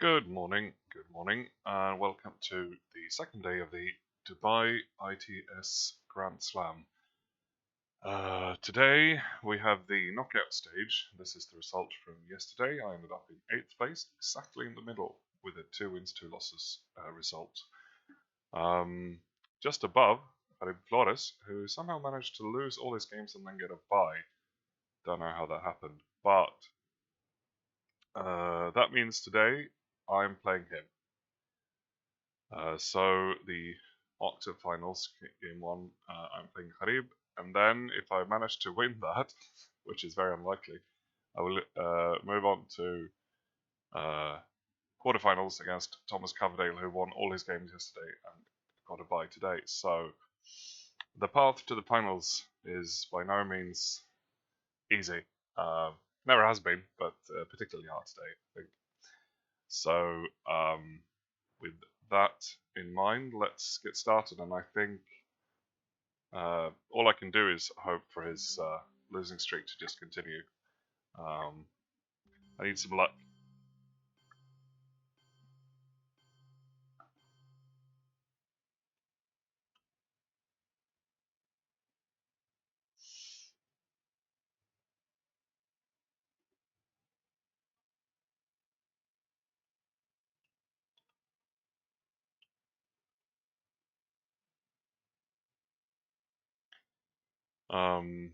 Good morning, and welcome to the second day of the Dubai ITS Grand Slam. Today we have the knockout stage. This is the result from yesterday. I ended up in 8th place, exactly in the middle, with a 2 wins, 2 losses result. Just above, Jarib Flores, who somehow managed to lose all his games and then get a bye. Don't know how that happened, but that means today I'm playing him. So the octave finals, game one, I'm playing Jarib, and then if I manage to win that, which is very unlikely, I will move on to quarterfinals against Thomas Coverdale, who won all his games yesterday and got a bye today. So the path to the finals is by no means easy. Never has been, but particularly hard today, I think. So with that in mind, let's get started. And I think all I can do is hope for his losing streak to just continue. I need some luck. Um,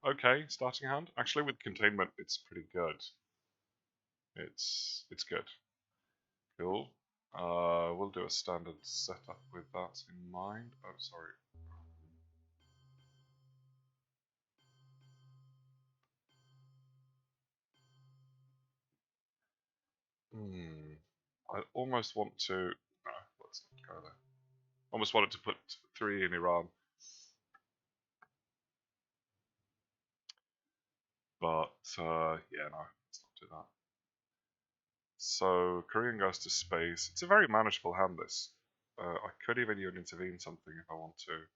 okay, starting hand. Actually, with containment, it's pretty good. It's good. Cool. We'll do a standard setup with that in mind. Oh, sorry. I almost want to. No, let's not go there. Almost wanted to put 3 in Iran, but yeah, no, let's not do that. So Korean goes to space. It's a very manageable hand, this. I could even intervene something if I want to.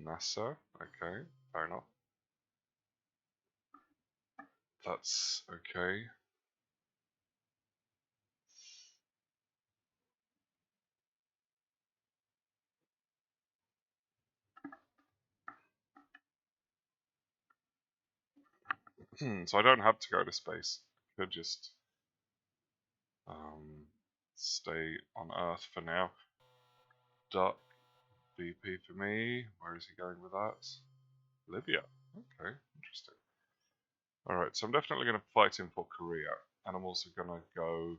NASA, okay, fair enough. That's okay. So I don't have to go to space. I could just stay on Earth for now. Duck, VP for me. Where is he going with that? Libya. Okay, interesting. Alright, so I'm definitely going to fight him for Korea. And I'm also going to go...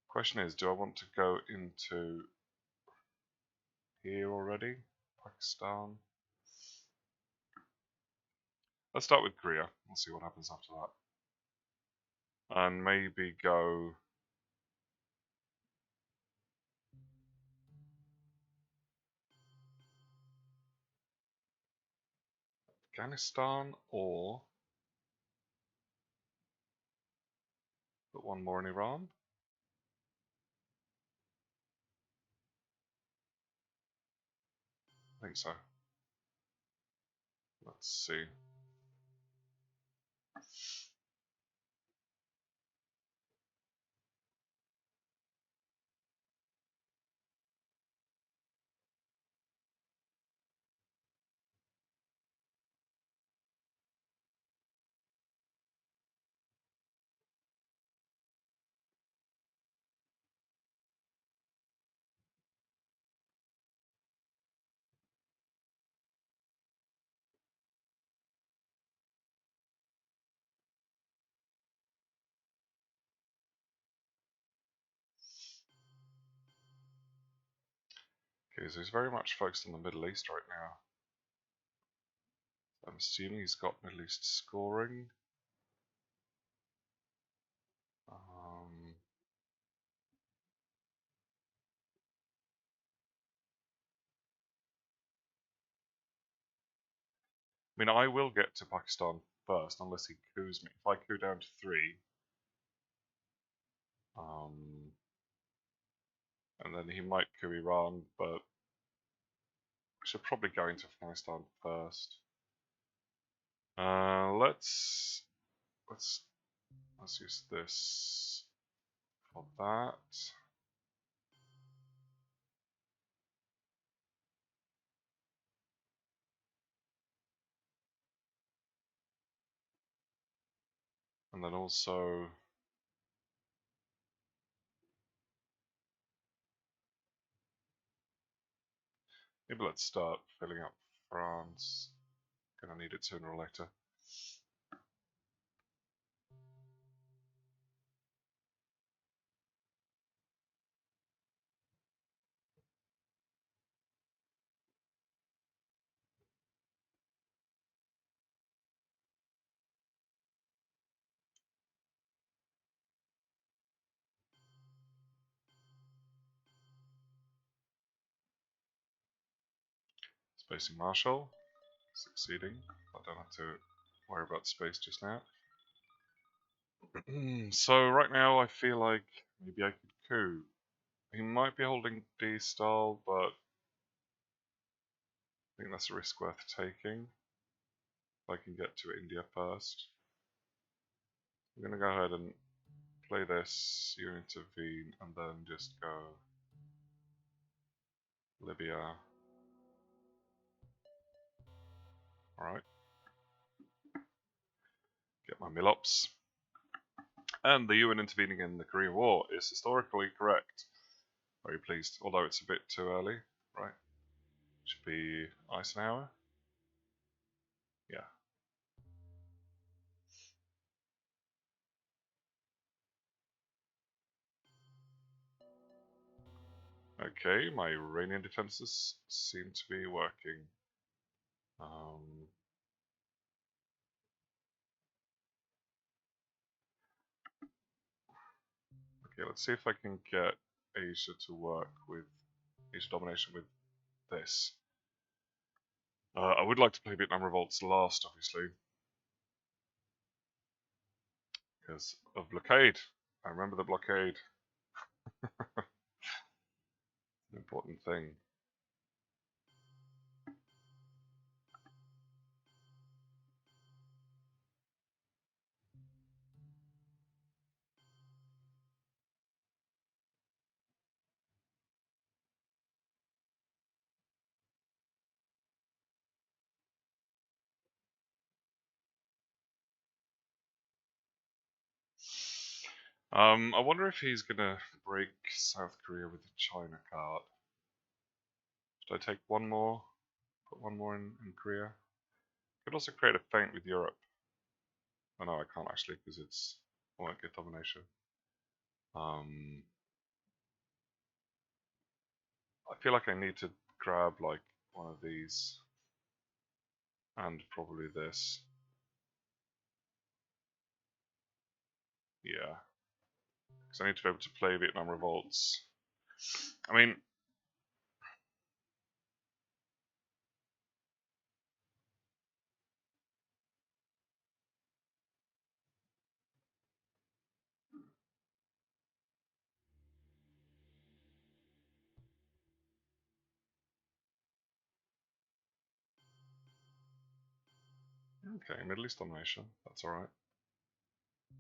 Question is, do I want to go into here already? Pakistan? Let's start with Korea. We'll see what happens after that. And maybe go... Afghanistan or... Put one more in Iran? I think so. Let's see. Okay, so he's very much focused on the Middle East right now. I'm assuming he's got Middle East scoring. I mean, I will get to Pakistan first, unless he coups me. If I coup down to 3, and then he might coup Iran, but should probably go into Afghanistan first. Let's use this for that. And then also maybe let's start filling up France. Gonna need it sooner or later. Spacing Marshal, succeeding. I don't have to worry about space just now. So right now I feel like maybe I could coup. He might be holding D style, but I think that's a risk worth taking. If I can get to India first. I'm gonna go ahead and play this, you intervene, and then just go Libya. Alright. Get my Milops. And the UN intervening in the Korean War is historically correct. Very pleased, although it's a bit too early, right? Should be Eisenhower. Yeah. Okay, my Iranian defenses seem to be working. Okay, let's see if I can get Asia to work with Asia domination with this. I would like to play Vietnam Revolts last, obviously, because of blockade. I remember the blockade. An important thing. I wonder if he's gonna break South Korea with the China card. Should I take one more? Put one more in Korea? Could also create a feint with Europe. Oh no, I can't actually because I won't get domination. I feel like I need to grab like one of these and probably this. Yeah, because I need to be able to play Vietnam Revolts. I mean, okay, Middle East domination. That's alright.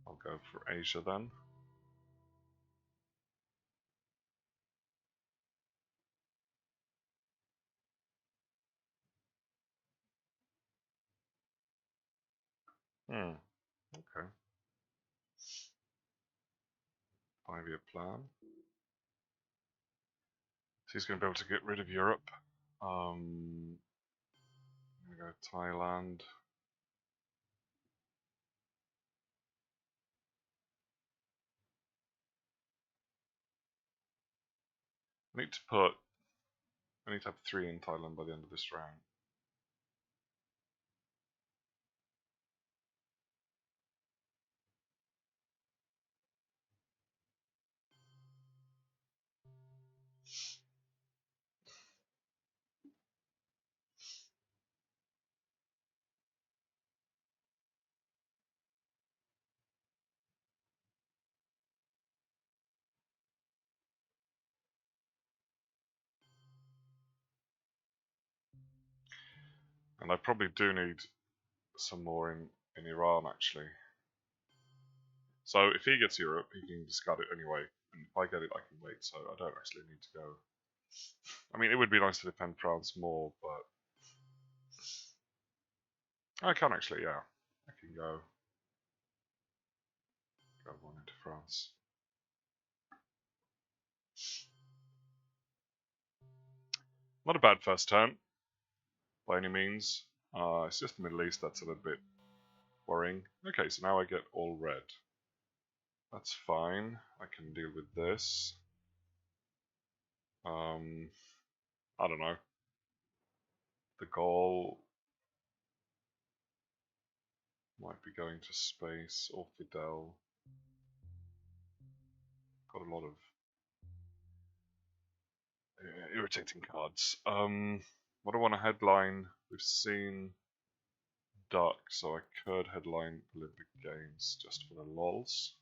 I'll go for Asia then. Okay. 5-year plan. So he's going to be able to get rid of Europe. I'm going to go Thailand. I need to have 3 in Thailand by the end of this round. And I probably do need some more in Iran, actually. So if he gets Europe, he can discard it anyway. And if I get it, I can wait, so I don't actually need to go. I mean, it would be nice to defend France more, but I can actually, yeah. I can go one into France. Not a bad first turn, by any means. It's just the Middle East that's a little bit worrying. Okay, so now I get all red. That's fine. I can deal with this. I don't know. The goal might be going to space or Fidel. Got a lot of irritating cards. What do I want to headline? We've seen Duck, so I could headline Olympic Games just for the lols.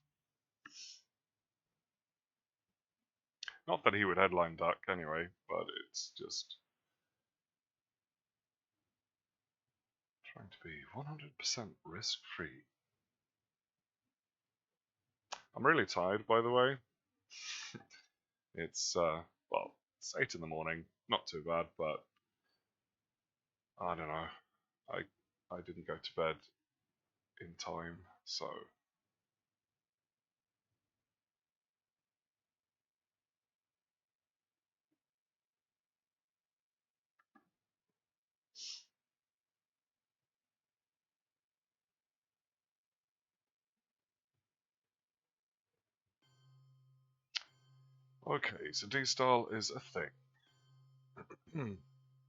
Not that he would headline Duck anyway, but it's just trying to be 100% risk-free. I'm really tired, by the way. It's, well, it's 8 in the morning. Not too bad, but I don't know. I didn't go to bed in time, so okay, so D-Style is a thing.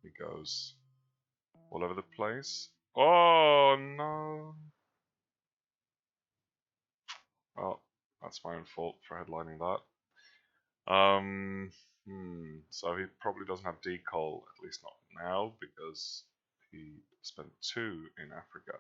He goes all over the place. Oh no! Oh, that's my own fault for headlining that. So he probably doesn't have decol, at least not now, because he spent 2 in Africa.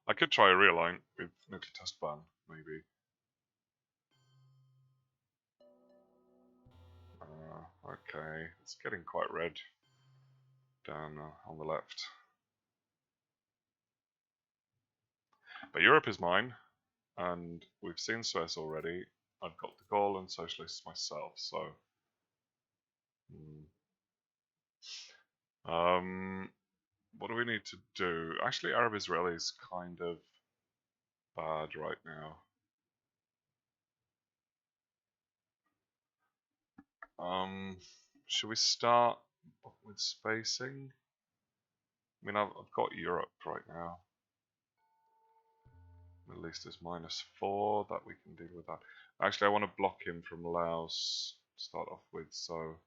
I could try a realign with nuclear test ban, maybe. Okay, it's getting quite red down on the left. But Europe is mine, and we've seen Suez already. I've got the goal and socialists myself, so. What do we need to do? Actually, Arab Israeli is kind of bad right now. Should we start with spacing? I mean, I've got Europe right now. Middle East is -4, that we can deal with that. Actually, I want to block him from Laos to start off with, so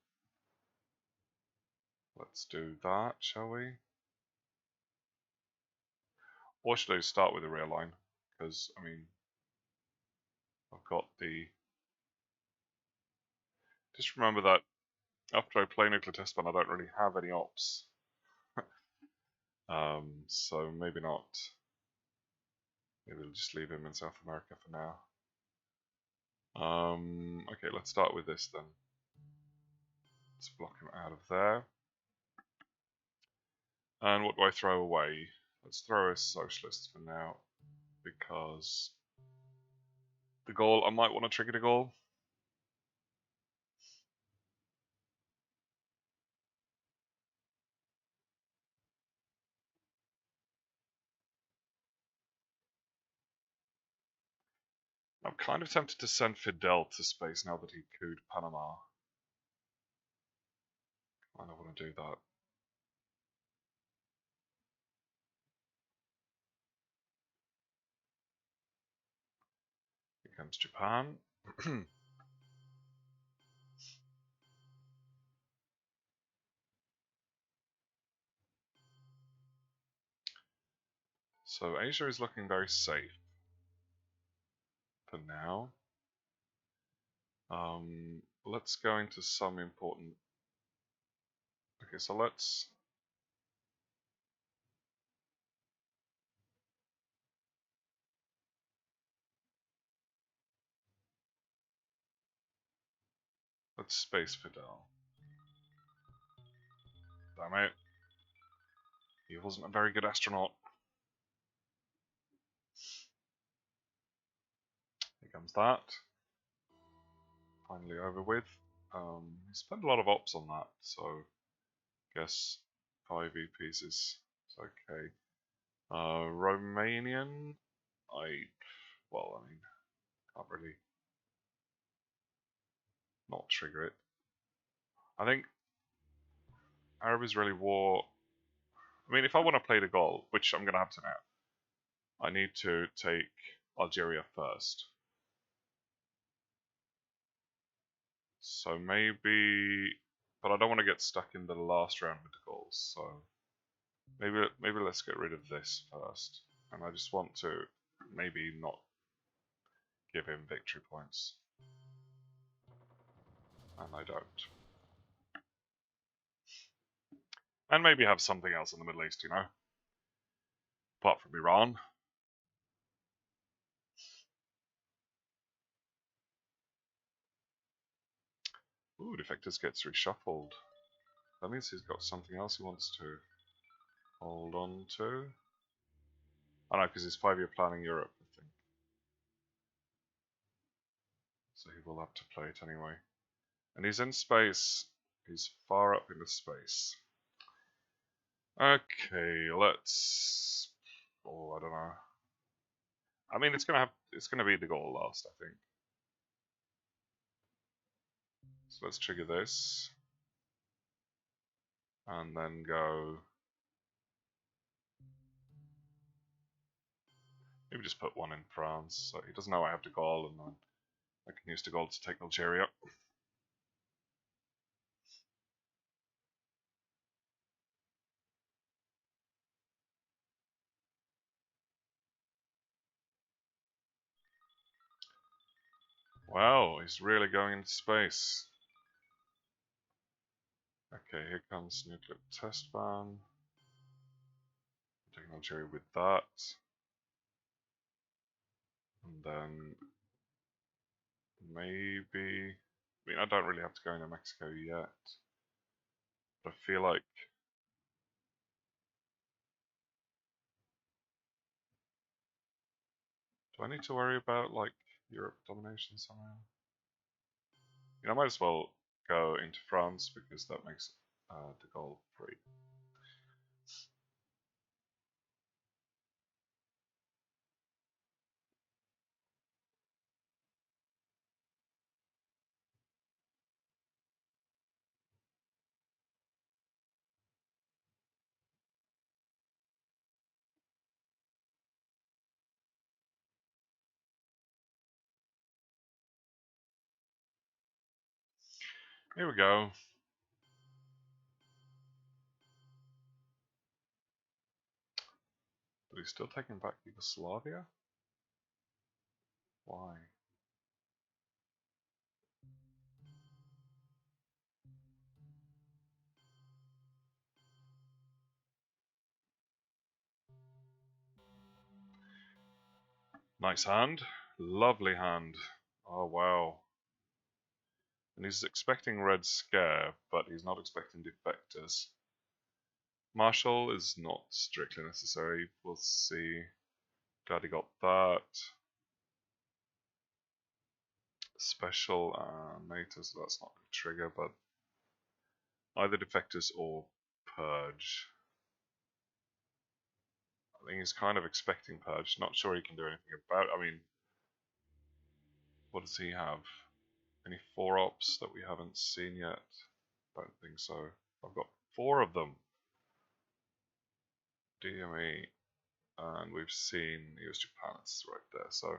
let's do that, shall we? Or should I start with a real line? Because, I mean, I've got the... Just remember that after I play Nuclear Test Ban, I don't really have any ops. So maybe not. Maybe we'll just leave him in South America for now. Okay, let's start with this then. Let's block him out of there. And what do I throw away? Let's throw a socialist for now, because the goal, I might want to trigger the goal. I'm kind of tempted to send Fidel to space now that he cooed Panama. I don't want to do that. Here comes Japan. So Asia is looking very safe for now. Let's go into some important... Okay, so let's Let's Space Fidel. Damn it. He wasn't a very good astronaut. Here comes that. Finally over with. He spent a lot of ops on that, so I guess 5 E pieces. It's okay. Romanian, well, I mean, can't really not trigger it. I think Arab Israeli war. I mean, if I want to play the goal, which I'm gonna have to now, I need to take Algeria first. So maybe, but I don't want to get stuck in the last round with the goals. So maybe let's get rid of this first, and I just want to maybe not give him victory points, and I don't. And maybe have something else in the Middle East, you know, apart from Iran. Ooh, Defectors gets reshuffled. That means he's got something else he wants to hold on to. I know, because he's 5-year planning Europe, I think. So he will have to play it anyway. And he's in space. He's far up into space. Okay, let's. Oh, I don't know. I mean, it's gonna be the goal last, I think. So let's trigger this, and then go. Maybe just put one in France, so he doesn't know I have the goal, and then I can use the goal to take Algeria. Wow, he's really going into space. Okay, here comes nuclear test ban. Taking Algeria with that. And then maybe. I mean, I don't really have to go into Mexico yet. But I feel like. Do I need to worry about, like, Europe domination somehow? You know, I might as well go into France because that makes the goal free. Here we go. But he's still taking back Yugoslavia? Why? Nice hand. Lovely hand. Oh, wow. And he's expecting Red Scare, but he's not expecting Defectors. Marshall is not strictly necessary. We'll see. Glad he got that. Special NATO, so that's not going to trigger, but either Defectors or Purge. I think he's kind of expecting Purge. Not sure he can do anything about it. I mean, what does he have? Any 4-ops that we haven't seen yet? Don't think so. I've got 4 of them. DME, and we've seen US Japan, it's right there. So,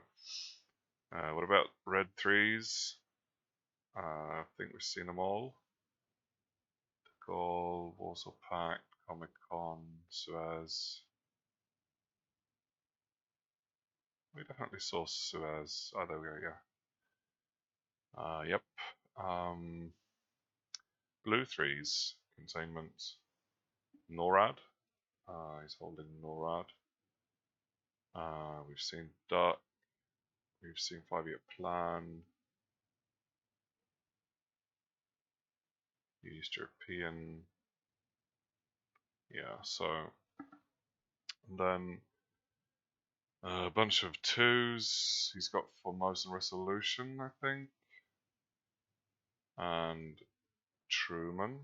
what about Red 3s? I think we've seen them all. De Gaulle, Warsaw Pact, Comic Con, Suez. We definitely saw Suez. Oh, there we go, yeah. Yep. Blue 3s, containment. NORAD. He's holding NORAD. We've seen Duck. We've seen 5-year plan. East European. Yeah, so then a bunch of 2s. He's got Formosan Resolution, I think, and Truman.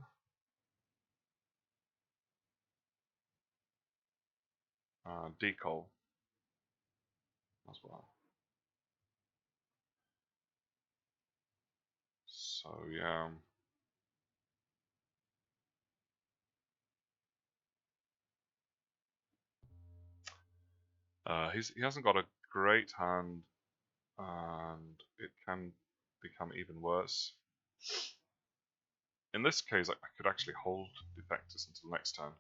Decol as well. So yeah. He hasn't got a great hand, and it can become even worse. In this case, I could actually hold Defectus until next turn.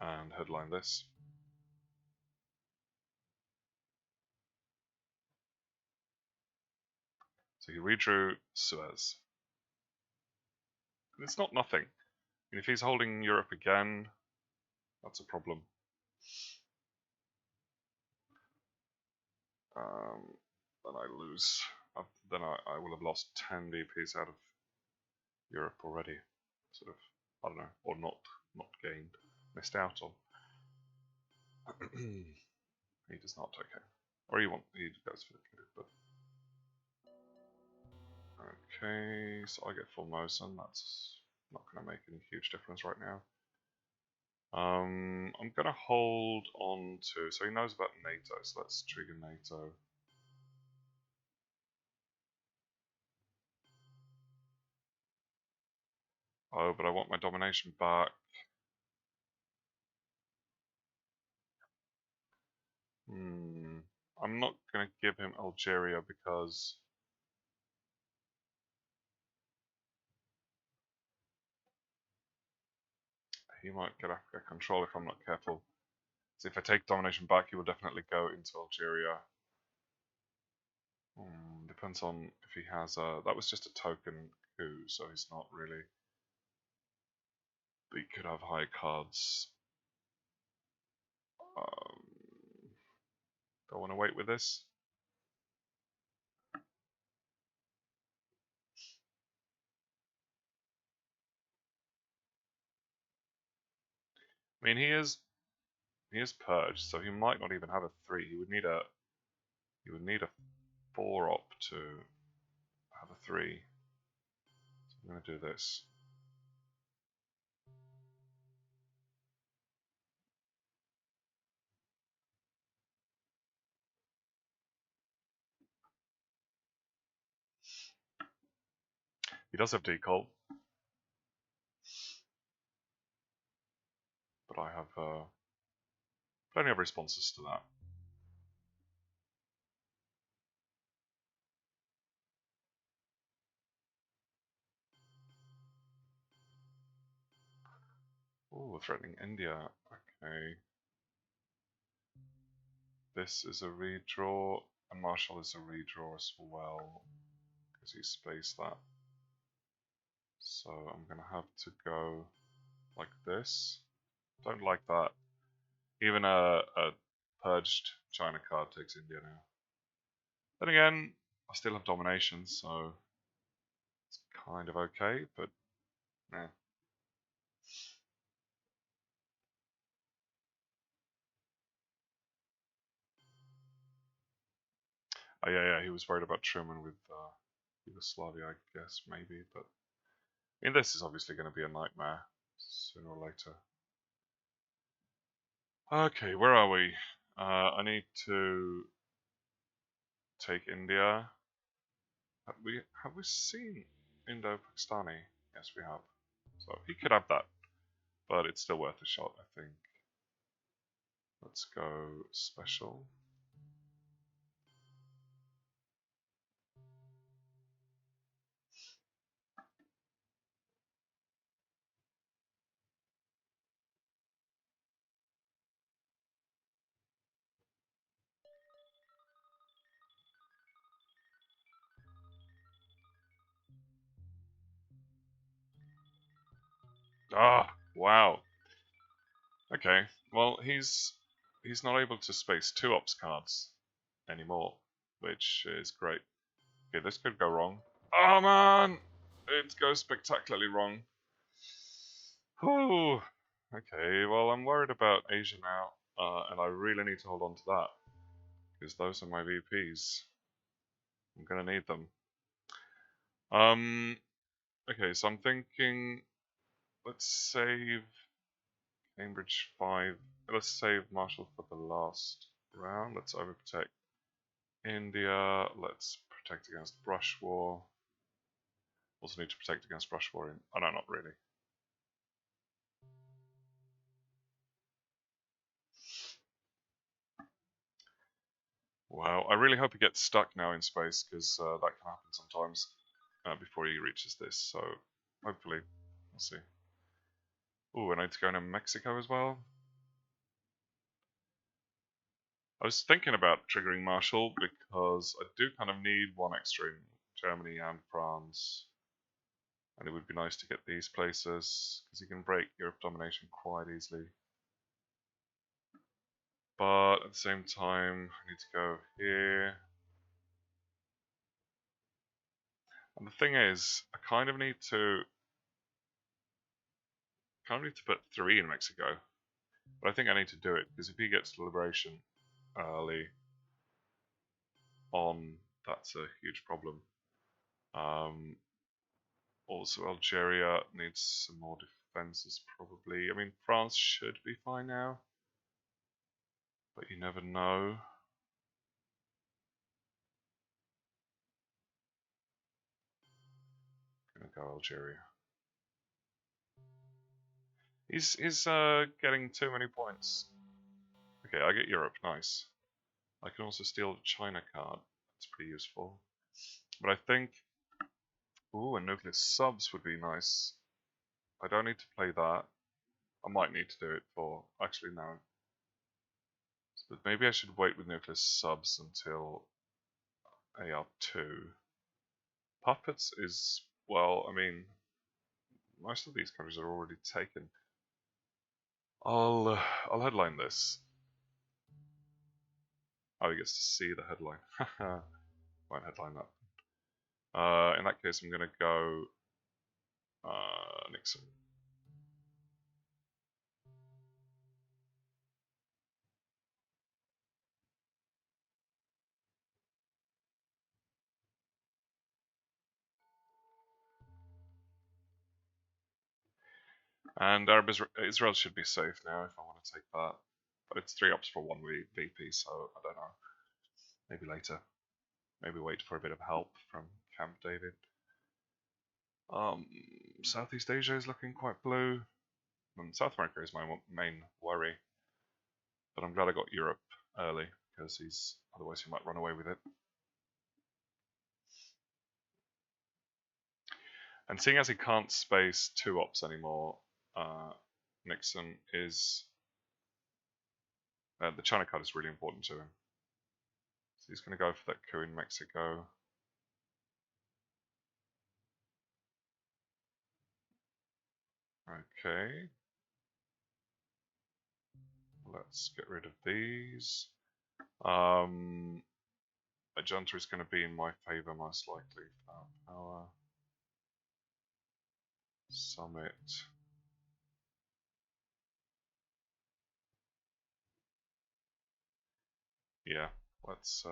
And headline this. So he redrew Suez. It's not nothing. And if he's holding Europe again, that's a problem. Then I lose. Then I will have lost 10 DPs out of Europe already. Sort of, I don't know, or not gained, missed out on. He does not, okay. Or he goes for the kid, but okay, so I get Formosan. That's not going to make any huge difference right now. I'm going to hold on to... So he knows about NATO, so let's trigger NATO. Oh, but I want my domination back. I'm not going to give him Algeria because... he might get Africa control if I'm not careful. So if I take domination back, he will definitely go into Algeria. Depends on if he has a... That was just a token coup, so he's not really... But he could have high cards. Do I want to wait with this? I mean, he is purged, so he might not even have a 3. He would need a 4 op to have a 3. So I'm going to do this. He does have decol, but I have plenty of responses to that. Oh, threatening India. Okay. This is a redraw, and Marshall is a redraw as well, because he spaced that. So I'm going to have to go like this. Don't like that. Even a purged China card takes India now. Then again, I still have domination, so it's kind of okay, but nah. Oh yeah, he was worried about Truman with Yugoslavia, I guess, maybe, but I mean, this is obviously going to be a nightmare sooner or later. Okay, where are we? I need to take India. Have we seen Indo-Pakistani? Yes, we have. So he could have that, but it's still worth a shot, I think. Let's go special. Ah, wow. Okay, well he's not able to space 2 ops cards anymore, which is great. Okay, this could go wrong. Oh man! It goes spectacularly wrong. Whew. Okay, well I'm worried about Asia now, and I really need to hold on to that, because those are my VPs. I'm gonna need them. Okay, so I'm thinking, let's save Cambridge 5. Let's save Marshall for the last round. Let's overprotect India. Let's protect against brush war. Also need to protect against brush war in... Oh no, not really. Wow, I really hope he gets stuck now in space, because that can happen sometimes before he reaches this, so hopefully, we'll see. Ooh, I need to go into Mexico as well. I was thinking about triggering Marshall because I do kind of need one extra in Germany and France. And it would be nice to get these places, because you can break Europe domination quite easily. But at the same time, I need to go here. And the thing is, I kind of need to put 3 in Mexico. But I think I need to do it, because if he gets liberation early on, that's a huge problem. Also, Algeria needs some more defenses, probably. I mean, France should be fine now, but you never know. Gonna go Algeria. He's getting too many points. Okay, I get Europe, nice. I can also steal the China card. That's pretty useful. But I think, ooh, a nuclear subs would be nice. I don't need to play that. I might need to do it for, actually no. But maybe I should wait with nuclear subs until AR2. Puppets is, well, I mean, most of these countries are already taken. I'll headline this. Oh, he gets to see the headline. Won't headline that. In that case, I'm gonna go Nixon. And Israel should be safe now if I want to take that. But it's 3 ops for 1 VP, so I don't know. Maybe later. Maybe wait for a bit of help from Camp David. Southeast Asia is looking quite blue. And South America is my main worry. But I'm glad I got Europe early, because otherwise he might run away with it. And seeing as he can't space 2 ops anymore, Nixon is... the China card is really important to him. So he's going to go for that coup in Mexico. Okay. Let's get rid of these. Agenta is going to be in my favor most likely. Power. Summit. Yeah, let's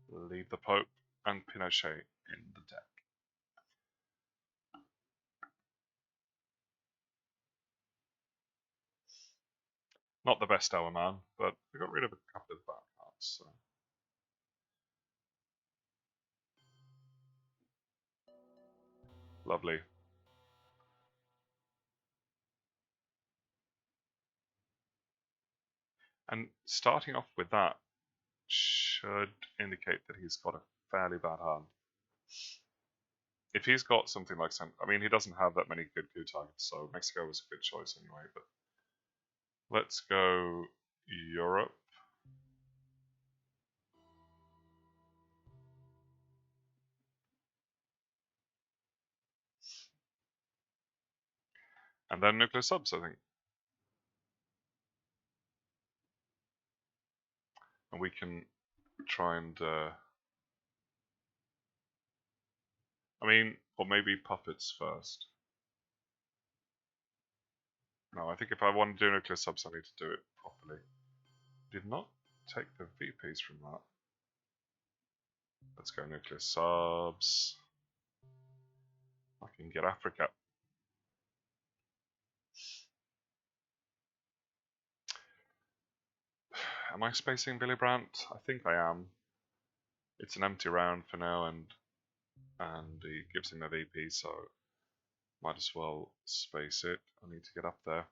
leave the Pope and Pinochet in the deck. Not the best hour man, but we got rid of a couple of bad cards, so. Lovely. And starting off with that should indicate that he's got a fairly bad hand. If he's got something like I mean, he doesn't have that many good coup targets, so Mexico was a good choice anyway. But let's go Europe. And then nuclear subs, I think. And we can try and I mean, or maybe puppets first. No, I think if I want to do nuclear subs, I need to do it properly. Did not take the VPs from that. Let's go nuclear subs. I can get Africa. Am I spacing Billy Brandt? I think I am. It's an empty round for now, and he gives him a VP, so might as well space it. I need to get up there.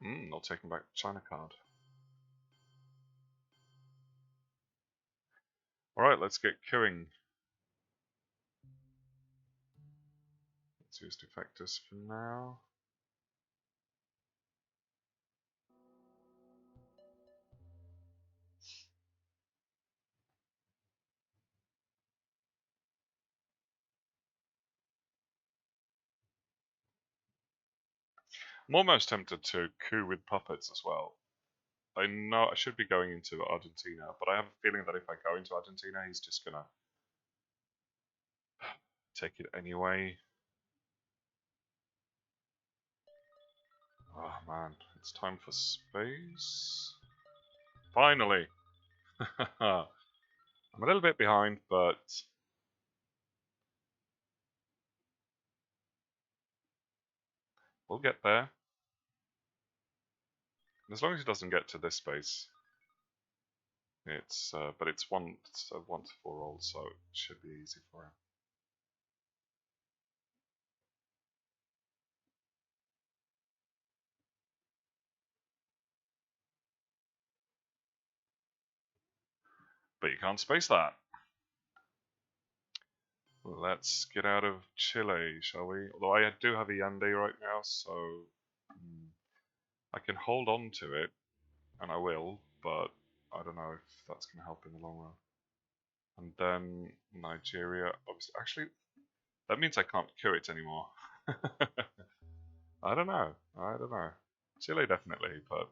Not taking back the China card. Alright, let's get queuing. Let's use Defectus for now. I'm almost tempted to coup with puppets as well. I know I should be going into Argentina, but I have a feeling that if I go into Argentina, he's just gonna take it anyway. Oh man, it's time for space. Finally! I'm a little bit behind, but we'll get there. As long as he doesn't get to this space, it's but it's a 1 to 4 roll, so it should be easy for him. But you can't space that. Let's get out of Chile, shall we? Although I do have a Yande right now, so I can hold on to it, and I will, but I don't know if that's going to help in the long run. And then Nigeria, obviously. Actually, that means I can't cure it anymore. I don't know. I don't know. Chile definitely, but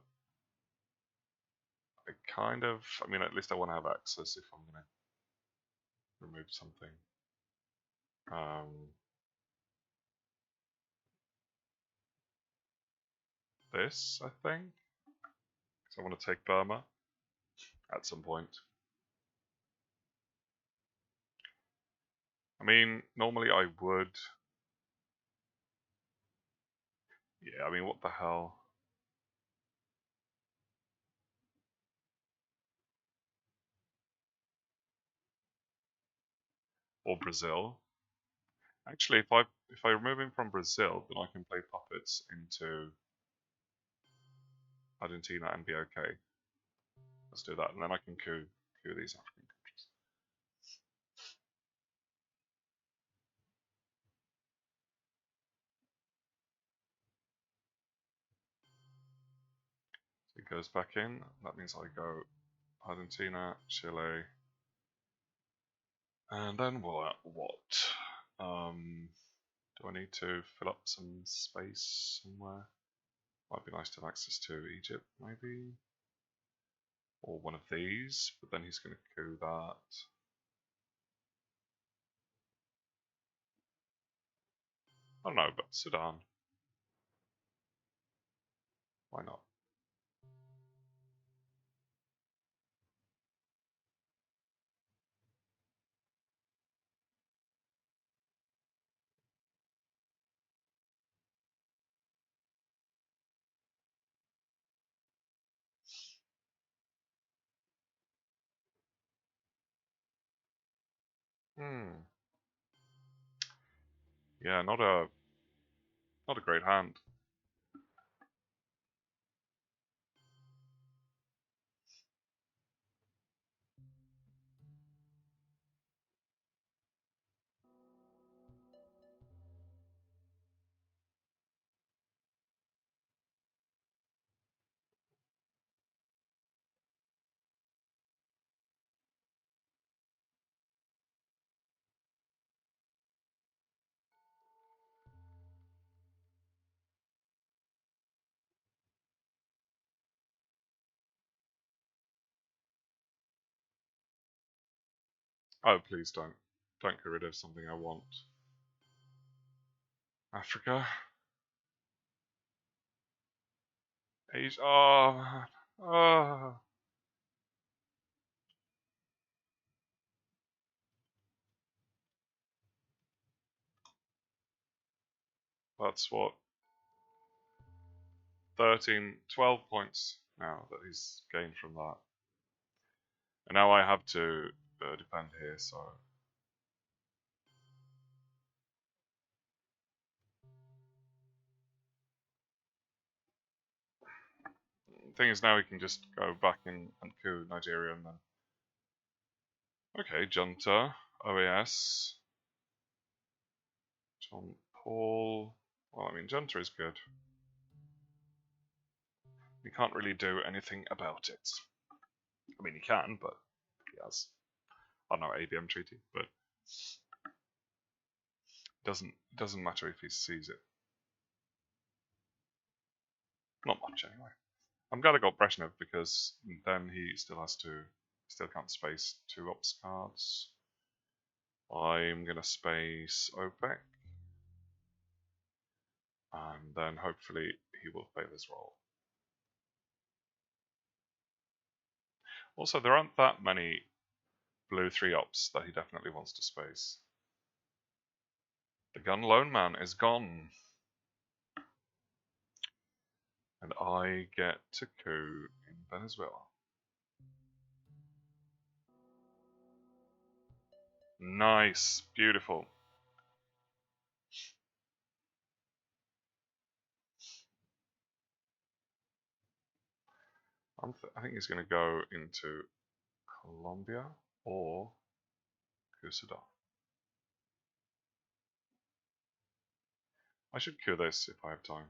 I kind of. I mean, at least I want to have access if I'm going to remove something. This, I think. Because I want to take Burma at some point. I mean, normally I would. Yeah, I mean, what the hell? Or Brazil. Actually, if I remove him from Brazil, then I can play puppets into Argentina and be okay. Let's do that, and then I can coup these African countries. So it goes back in. That means I go Argentina, Chile, and then what? Do I need to fill up some space somewhere? Might be nice to have access to Egypt, maybe, or one of these. But then he's going to coup that. I don't know, but Sudan. Why not? Yeah, not a great hand. Oh, please don't get rid of something I want. Africa. Asia. Oh, oh. That's what 12 points now that he's gained from that. And now I have to defend here, so. The thing is, now he can just go back in and coup Nigeria and then. Okay, Junta, OAS, John Paul. Well, I mean, Junta is good. He can't really do anything about it. I mean, he can, but he has. I don't know, ABM treaty, but doesn't matter if he sees it. Not much anyway. I'm glad I got Brezhnev because then he still can't space 2 ops cards. I'm gonna space OPEC, and then hopefully he will play this role. Also, there aren't that many blue 3 ops that he definitely wants to space. The gun loan man is gone. And I get to coup in Venezuela. Nice, beautiful. I think he's going to go into Colombia or Sudan. I should cure this if I have time.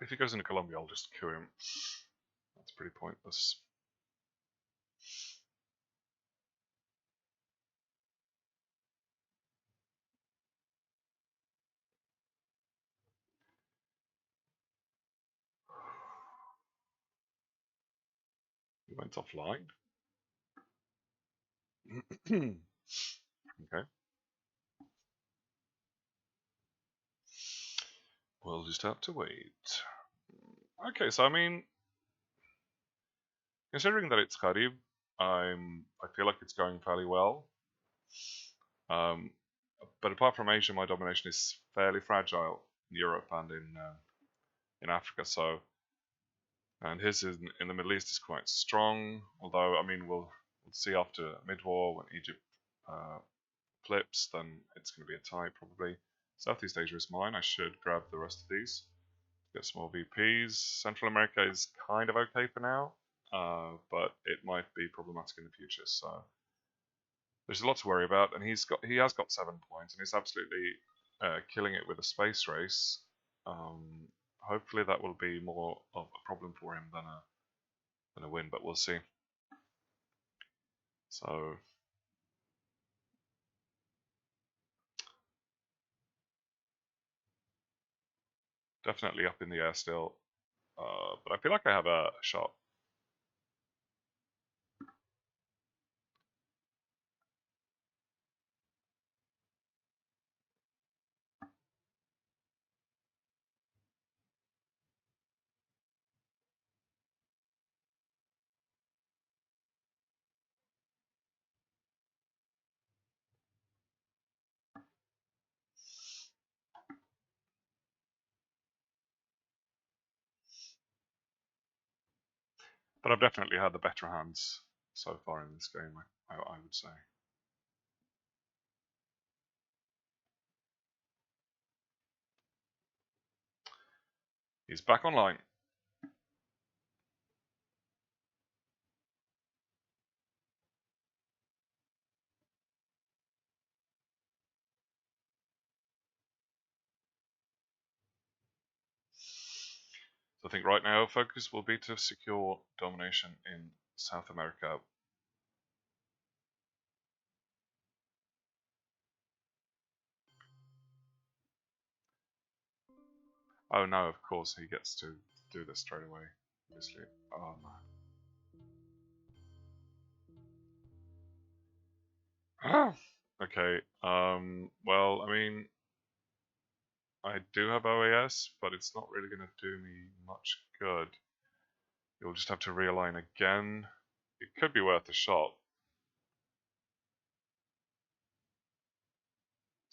If he goes into Colombia, I'll just cure him. That's pretty pointless. He went offline. Okay. We'll just have to wait. Okay, so I mean, considering that it's Jarib, I feel like it's going fairly well. But apart from Asia, my domination is fairly fragile in Europe and in Africa. So, and his in the Middle East is quite strong. Although, I mean, we'll see after mid-war when Egypt flips, then it's going to be a tie probably. Southeast Asia is mine. I should grab the rest of these. Get some more VPs. Central America is kind of okay for now, but it might be problematic in the future. So there's a lot to worry about, and he has got 7 points, and he's absolutely killing it with a space race. Hopefully that will be more of a problem for him than a win, but we'll see. So definitely up in the air still, but I feel like I have a shot. But I've definitely had the better hands so far in this game, I would say. He's back online. So I think right now focus will be to secure domination in South America. Oh no, of course he gets to do this straight away. Obviously. Oh man. Okay. Well, I mean, I do have OAS, but it's not really going to do me much good. You'll just have to realign again. It could be worth a shot.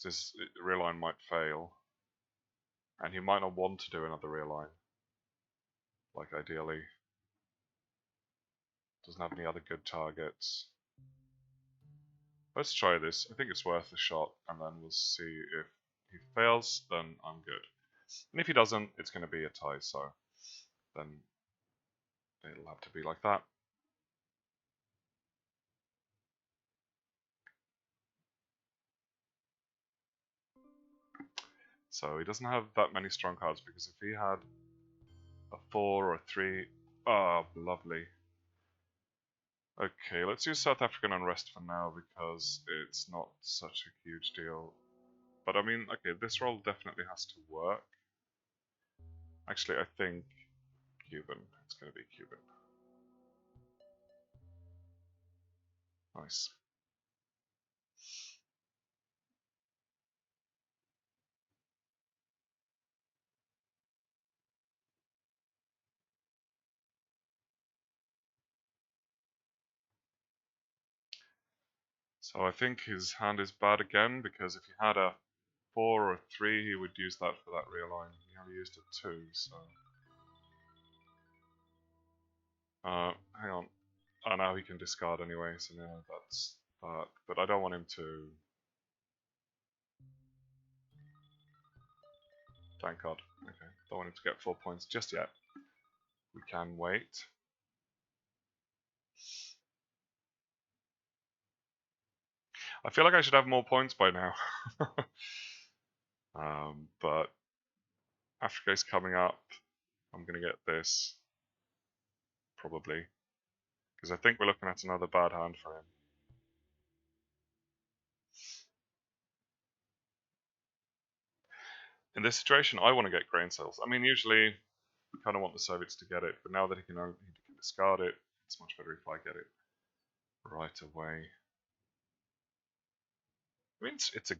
This realign might fail, and he might not want to do another realign. Like ideally, doesn't have any other good targets. Let's try this. I think it's worth a shot, and then we'll see if he fails. Then I'm good, and if he doesn't, it's going to be a tie. So then it'll have to be like that. So he doesn't have that many strong cards, because if he had a 4 or a 3, oh, lovely. Okay, let's use South African Unrest for now, because it's not such a huge deal. But I mean, okay, this roll definitely has to work. Actually, I think Cuban. It's going to be Cuban. Nice. So I think his hand is bad again, because if he had a 4 or a 3, he would use that for that realign. He only used a 2, so... hang on. Oh, now he can discard anyway, so now that's that. But I don't want him to... Thank God. Okay, don't want him to get 4 points just yet. We can wait. I feel like I should have more points by now. But Africa's coming up. I'm going to get this. Probably. Because I think we're looking at another bad hand for him. In this situation, I want to get grain cells. I mean, usually we kind of want the Soviets to get it, but now that he can discard it, it's much better if I get it right away. I mean, it's a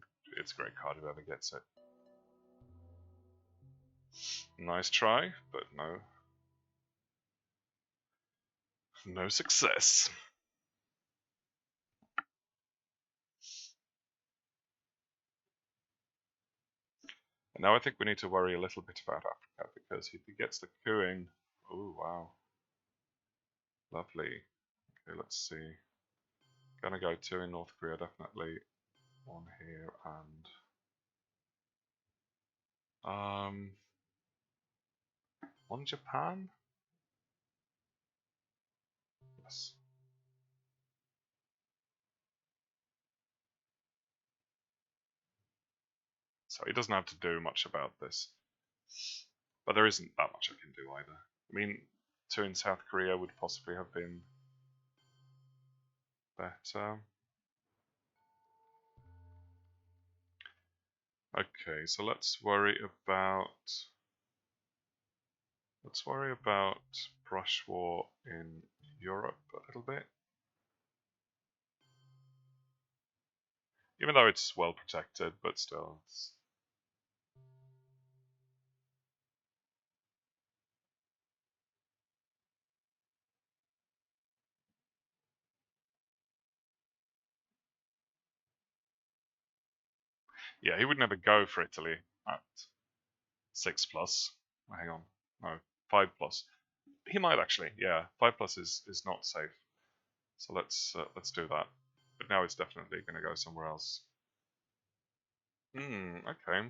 great card whoever gets it. Nice try, but no success. And now I think we need to worry a little bit about Africa, because if he gets the coup in, oh wow, lovely. Okay, let's see. Gonna go 2 in North Korea, definitely. 1 here, and 1 Japan. Yes. So he doesn't have to do much about this. But there isn't that much I can do either. I mean, 2 in South Korea would possibly have been better. Okay, so let's worry about brush war in Europe a little bit. Even though it's well protected, but still. Yeah, he would never go for Italy at 6 plus. Oh, hang on, no, 5 plus. He might actually, yeah. 5 plus is not safe. So let's do that. But now it's definitely going to go somewhere else. Okay.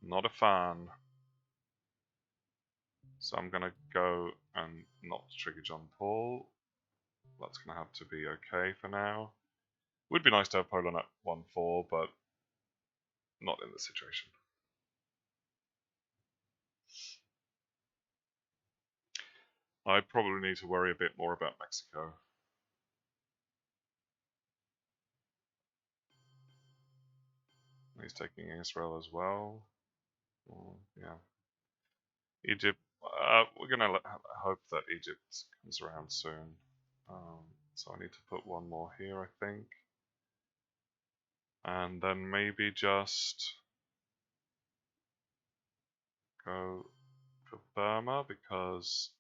Not a fan. So I'm going to go and not trigger John Paul. That's going to have to be okay for now. Would be nice to have Poland at 1-4, but not in this situation. I probably need to worry a bit more about Mexico. He's taking Israel as well. Yeah. Egypt. We're gonna hope that Egypt comes around soon. So I need to put one more here, I think, and then maybe just go for Burma because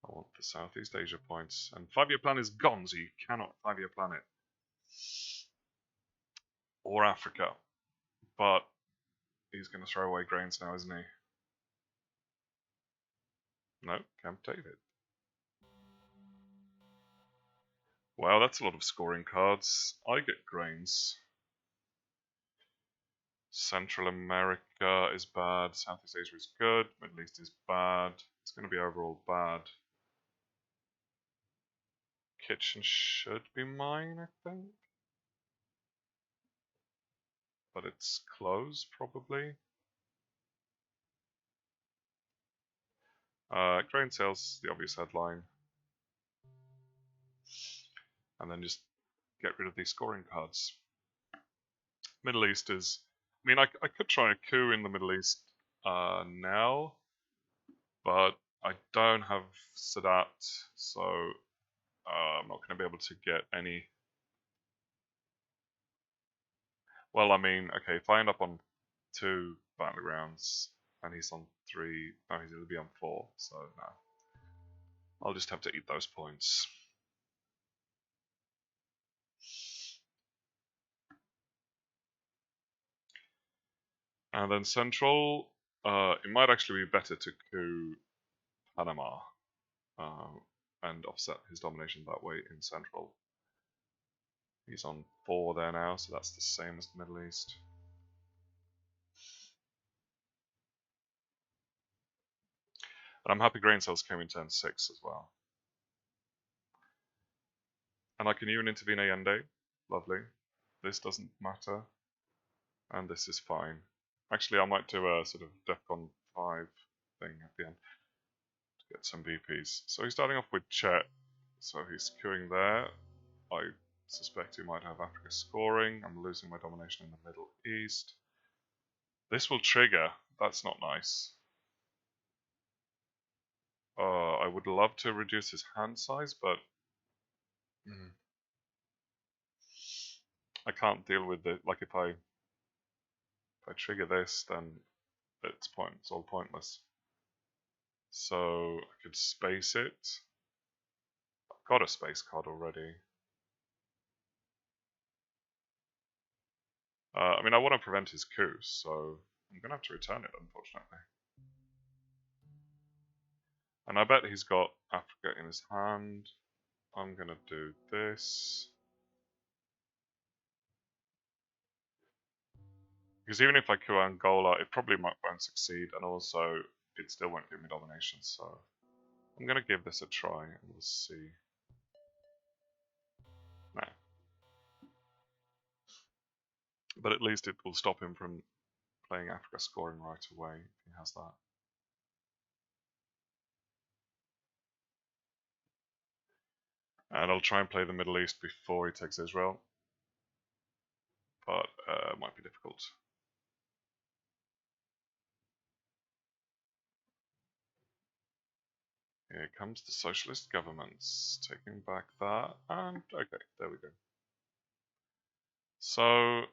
I want the Southeast Asia points. And 5-year plan is gone, so you cannot 5-year plan it. Or Africa. But he's going to throw away grains now, isn't he? No, Camp David. Wow, that's a lot of scoring cards. I get grains. Central America is bad. Southeast Asia is good. Middle East is bad. It's going to be overall bad. Kitchen should be mine, I think. But it's closed, probably. Grain sales, the obvious headline. And then just get rid of these scoring cards. Middle East is... I mean, I could try a coup in the Middle East now, but I don't have Sadat, so I'm not going to be able to get any... Well, I mean, okay, if I end up on 2 battlegrounds and he's on 3, no, he'll be on 4, so no. I'll just have to eat those points. And then Central, it might actually be better to coup Panama and offset his domination that way in Central. He's on 4 there now, so that's the same as the Middle East. And I'm happy grain sales came in turn 6 as well. And I can even intervene Allende. Lovely. This doesn't matter. And this is fine. Actually, I might do a sort of DEFCON 5 thing at the end to get some BPs. So he's starting off with Chet. So he's queuing there. I suspect he might have Africa scoring. I'm losing my domination in the Middle East. This will trigger. That's not nice. I would love to reduce his hand size, but I can't deal with it. Like if I trigger this, then it's all pointless. So I could space it. I've got a space card already. I mean, I want to prevent his coup, so I'm gonna have to return it, unfortunately. And I bet he's got Africa in his hand. I'm gonna do this. Because even if I coup Angola, it probably won't succeed, and also it still won't give me domination, so I'm gonna give this a try and we'll see. No. But at least it will stop him from playing Africa scoring right away if he has that. And I'll try and play the Middle East before he takes Israel. But it might be difficult. Here comes the socialist governments, taking back that, and okay, there we go. So,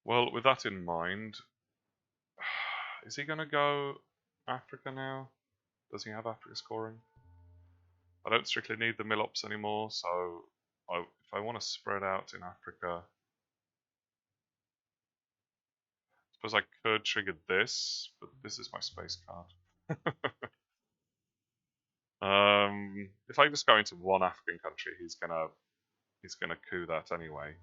well, with that in mind, is he gonna go Africa now? Does he have Africa scoring? I don't strictly need the Milops anymore, so if I want to spread out in Africa, I suppose I could trigger this, but this is my space card. If I just go into one African country, he's gonna coup that anyway.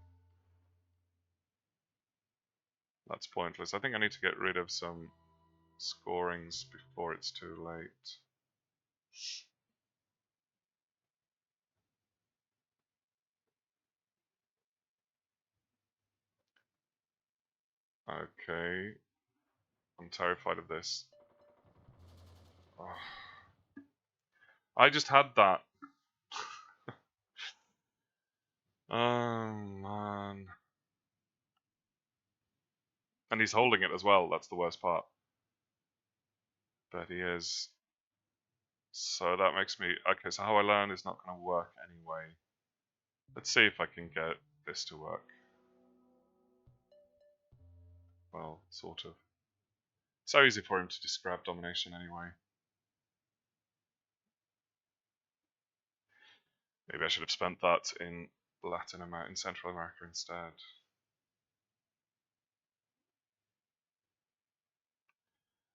That's pointless. I think I need to get rid of some scorings before it's too late. Okay. I'm terrified of this. Oh. I just had that. Oh, man. And he's holding it as well. That's the worst part. But he is. So that makes me... Okay, so how I learn is not going to work anyway. Let's see if I can get this to work. Well, sort of. So easy for him to just grab domination anyway. Maybe I should have spent that in in Central America instead.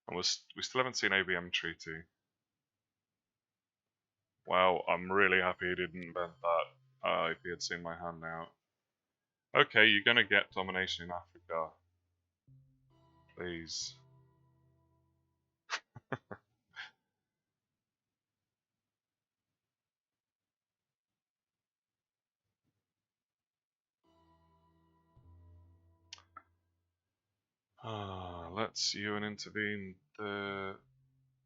And we still haven't seen ABM Treaty. Wow, I'm really happy he didn't invent that. If he had seen my hand now. Okay, you're gonna get domination in Africa. Please. Let's you and intervene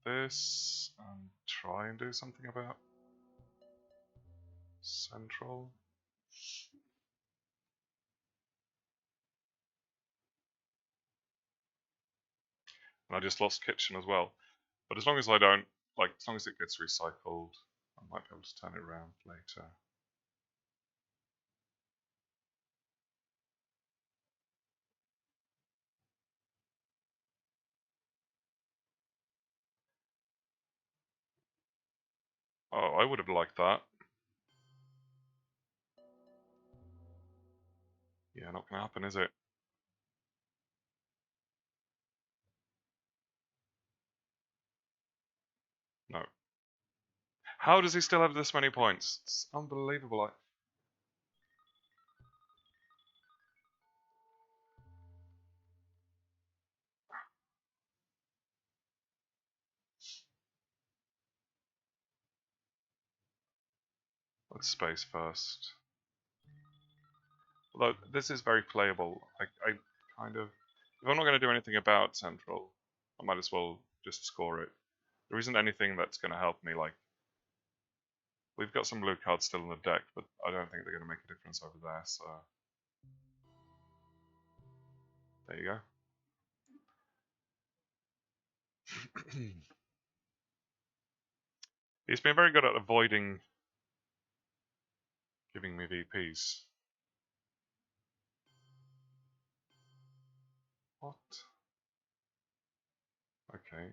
this and try and do something about Central. And I just lost Kitchen as well. But as long as I don't, like, as long as it gets recycled, I might be able to turn it around later. Oh, I would have liked that. Yeah, not gonna happen, is it? No. How does he still have this many points? It's unbelievable. Let's space first. Although this is very playable. I kind of... If I'm not going to do anything about Central, I might as well just score it. There isn't anything that's going to help me, like... We've got some blue cards still in the deck, but I don't think they're going to make a difference over there, so... There you go. He's been very good at avoiding giving me VPs. What? Okay.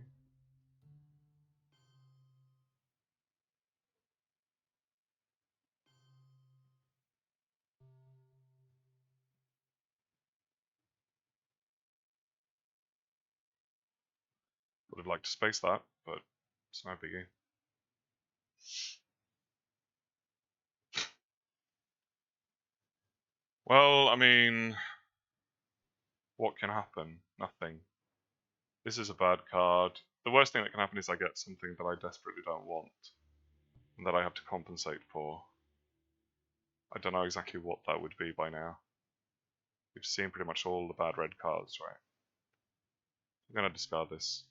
Would have liked to space that, but it's no biggie. Well, I mean... What can happen? Nothing. This is a bad card. The worst thing that can happen is I get something that I desperately don't want, and that I have to compensate for. I don't know exactly what that would be by now. We've seen pretty much all the bad red cards, right? I'm going to discard this.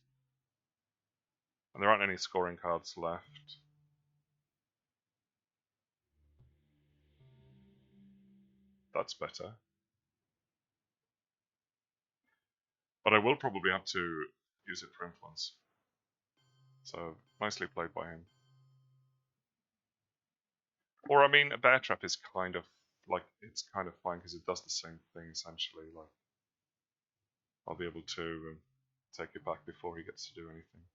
And there aren't any scoring cards left. That's better. But I will probably have to use it for influence. So, nicely played by him. Or, I mean, a bear trap is kind of, like, it's kind of fine because it does the same thing, essentially. Like, I'll be able to take it back before he gets to do anything.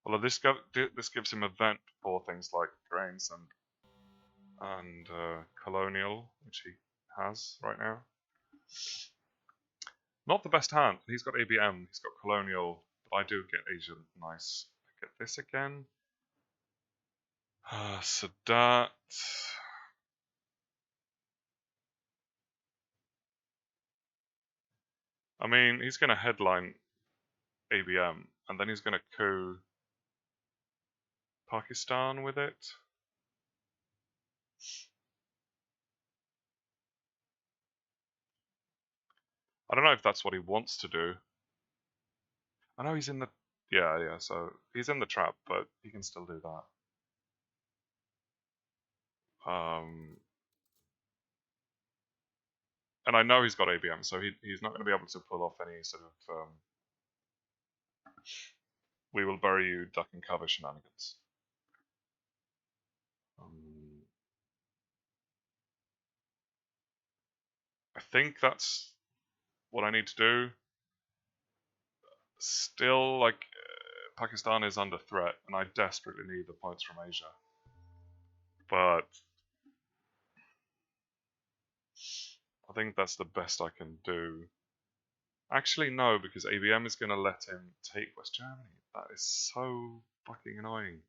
Although this gives him a vent for things like grains and colonial, which he has right now. Not the best hand. He's got ABM, he's got colonial, but I do get Asian. Nice. I get this again. Sadat. I mean, he's going to headline ABM, and then he's going to coup Pakistan with it. I don't know if that's what he wants to do. I know he's in the... Yeah, so he's in the trap, but he can still do that. And I know he's got ABM, so he's not going to be able to pull off any sort of we will bury you duck and cover shenanigans. I think that's what I need to do. Still, like, Pakistan is under threat, and I desperately need the points from Asia. But I think that's the best I can do. Actually, no, because ABM is going to let him take West Germany. That is so fucking annoying.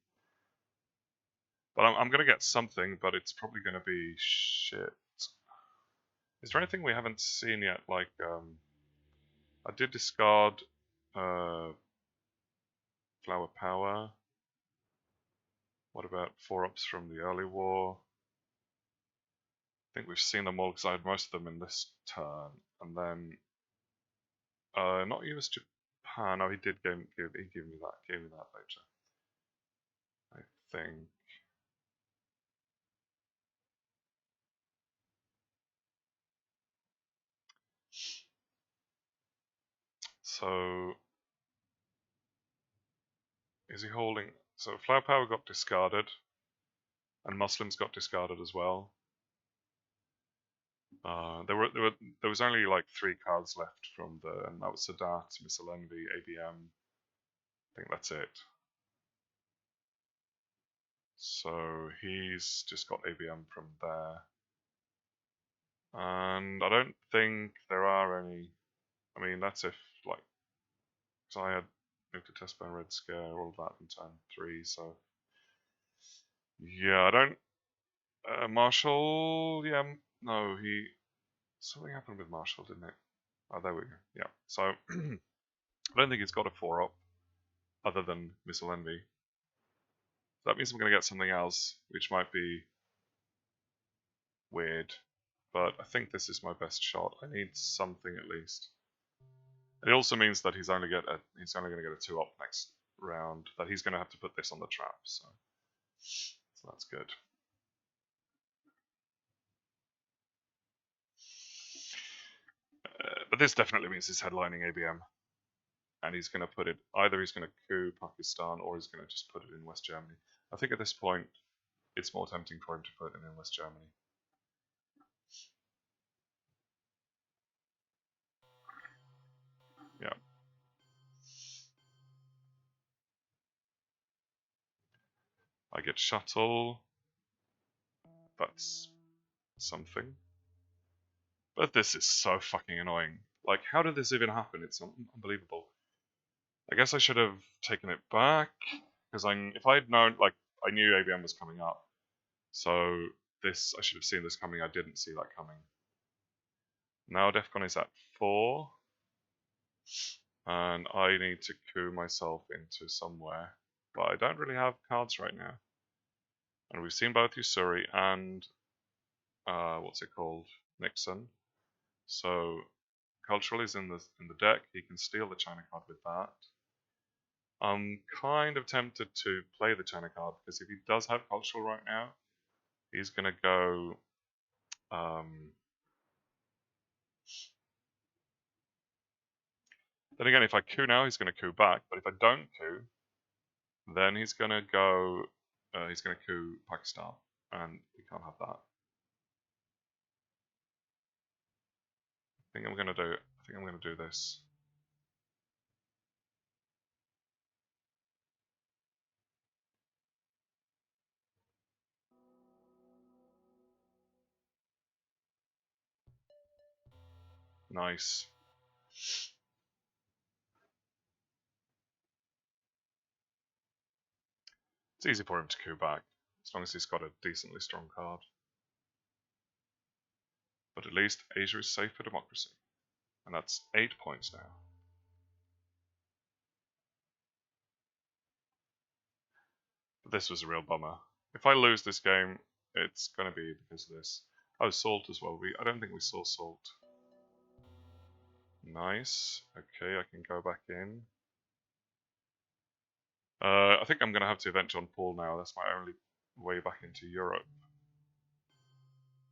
But I'm going to get something, but it's probably going to be shit. Is there anything we haven't seen yet? Like, I did discard Flower Power. What about 4-ups from the early war? I think we've seen them all because I had most of them in this turn. And then, not US Japan. Oh, he did give me that. Gave me that later. I think. So, is he holding? So Flower Power got discarded, and Muslims got discarded as well. There was only like 3 cards left from and that was Sadat, Missile Envy, ABM. I think that's it. So he's just got ABM from there. And I don't think there are any. I mean, that's if, like, because I had moved to Testban Red Scare, all of that in turn 3, so. Yeah, I don't. Marshall, yeah, no, something happened with Marshall, didn't it? Oh, there we go. Yeah, so I don't think he's got a 4-up other than Missile Envy. That means I'm going to get something else, which might be weird. But I think this is my best shot. I need something at least. It also means that he's only going to get a 2-up next round. That he's going to have to put this on the trap. So that's good. But this definitely means he's headlining ABM. And he's going to put it, either he's going to coup Pakistan or he's going to just put it in West Germany. I think at this point, it's more tempting for him to put it in West Germany. Yeah. I get shuttle. That's something. But this is so fucking annoying. Like, how did this even happen? It's unbelievable. I guess I should have taken it back, because if I had known, like, I knew ABM was coming up. So I should have seen this coming. I didn't see that coming. Now DEFCON is at 4. And I need to coup myself into somewhere. But I don't really have cards right now. And we've seen both Usuri and, what's it called? Nixon. So Cultural is in the deck. He can steal the China card with that. I'm kind of tempted to play the China card because if he does have Cultural right now, he's going to go. Then again, if I coup now, he's going to coup back. But if I don't coup, then he's going to go. He's going to coup Pakistan, and we can't have that. I think I'm going to do this. Nice. It's easy for him to coup back, as long as he's got a decently strong card. But at least Asia is safe for democracy. And that's 8 points now. But this was a real bummer. If I lose this game, it's going to be because of this. Oh, Salt as well. I don't think we saw Salt. Nice. Okay, I can go back in. I think I'm going to have to event John Paul now. That's my only way back into Europe.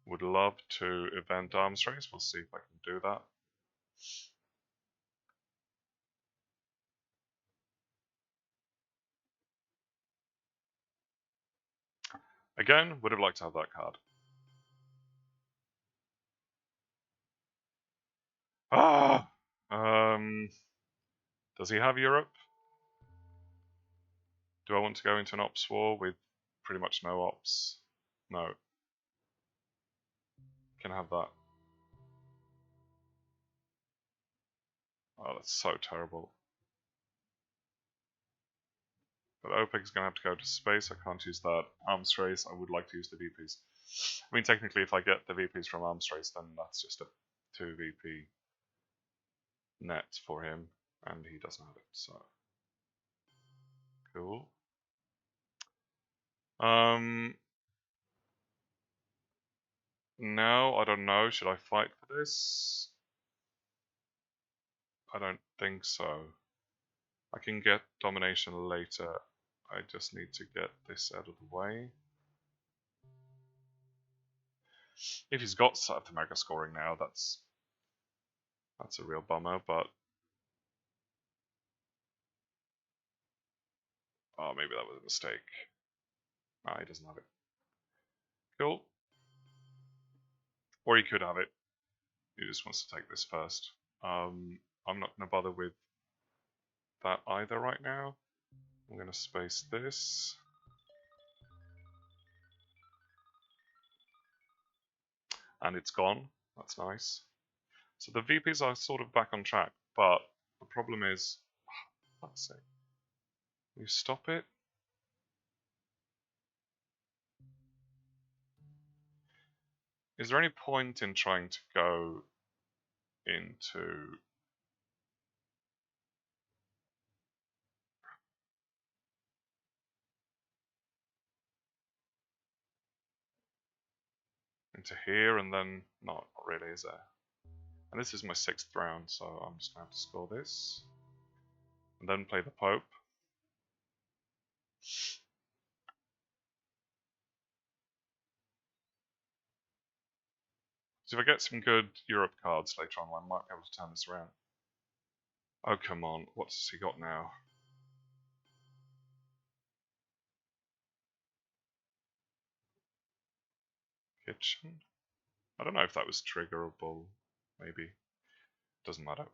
Would love to event Arms Race. We'll see if I can do that. Again, would have liked to have that card. Ah! Does he have Europe? Do I want to go into an ops war with pretty much no ops? No. Can have that. Oh, that's so terrible. But OPEC is going to have to go to space. I can't use that. Arms Race, I would like to use the VPs. I mean, technically, if I get the VPs from Arms Race, then that's just a 2 VP net for him, and he doesn't have it, so cool. No, I don't know. Should I fight for this? I don't think so. I can get domination later. I just need to get this out of the way. If he's got South America scoring now, that's a real bummer, but oh, maybe that was a mistake. Ah, he doesn't have it. Cool. Or he could have it. He just wants to take this first. I'm not going to bother with that either right now. I'm going to space this. And it's gone. That's nice. So the VPs are sort of back on track, but the problem is, let's see. You stop it? Is there any point in trying to go into here and then not really, is there? And this is my 6th round, so I'm just gonna have to score this and then play the Pope. So if I get some good Europe cards later on, I might be able to turn this around. Oh come on, what's he got now? Kitchen? I don't know if that was triggerable, maybe. Doesn't matter.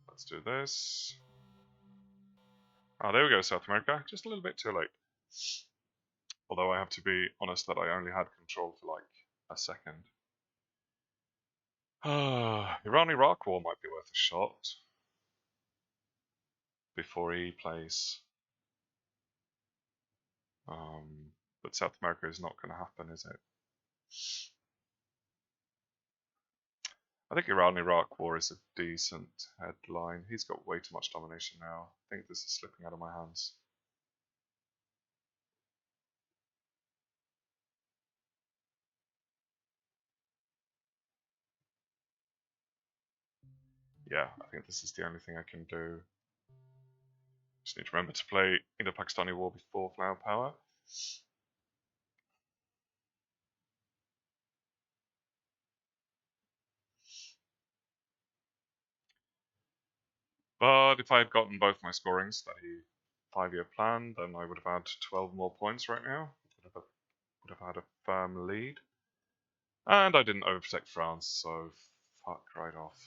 Let's do this. Oh, there we go, South America. Just a little bit too late. Although I have to be honest that I only had control for like a second. Iran-Iraq war might be worth a shot before he plays. But South America is not going to happen, is it? I think Iran-Iraq war is a decent headline. He's got way too much domination now. I think this is slipping out of my hands. Yeah, I think this is the only thing I can do. Just need to remember to play Indo-Pakistani war before Flower Power. But if I had gotten both my scorings that he 5-year plan, then I would have had 12 more points right now. Would have had a firm lead. And I didn't overprotect France, so fuck right off.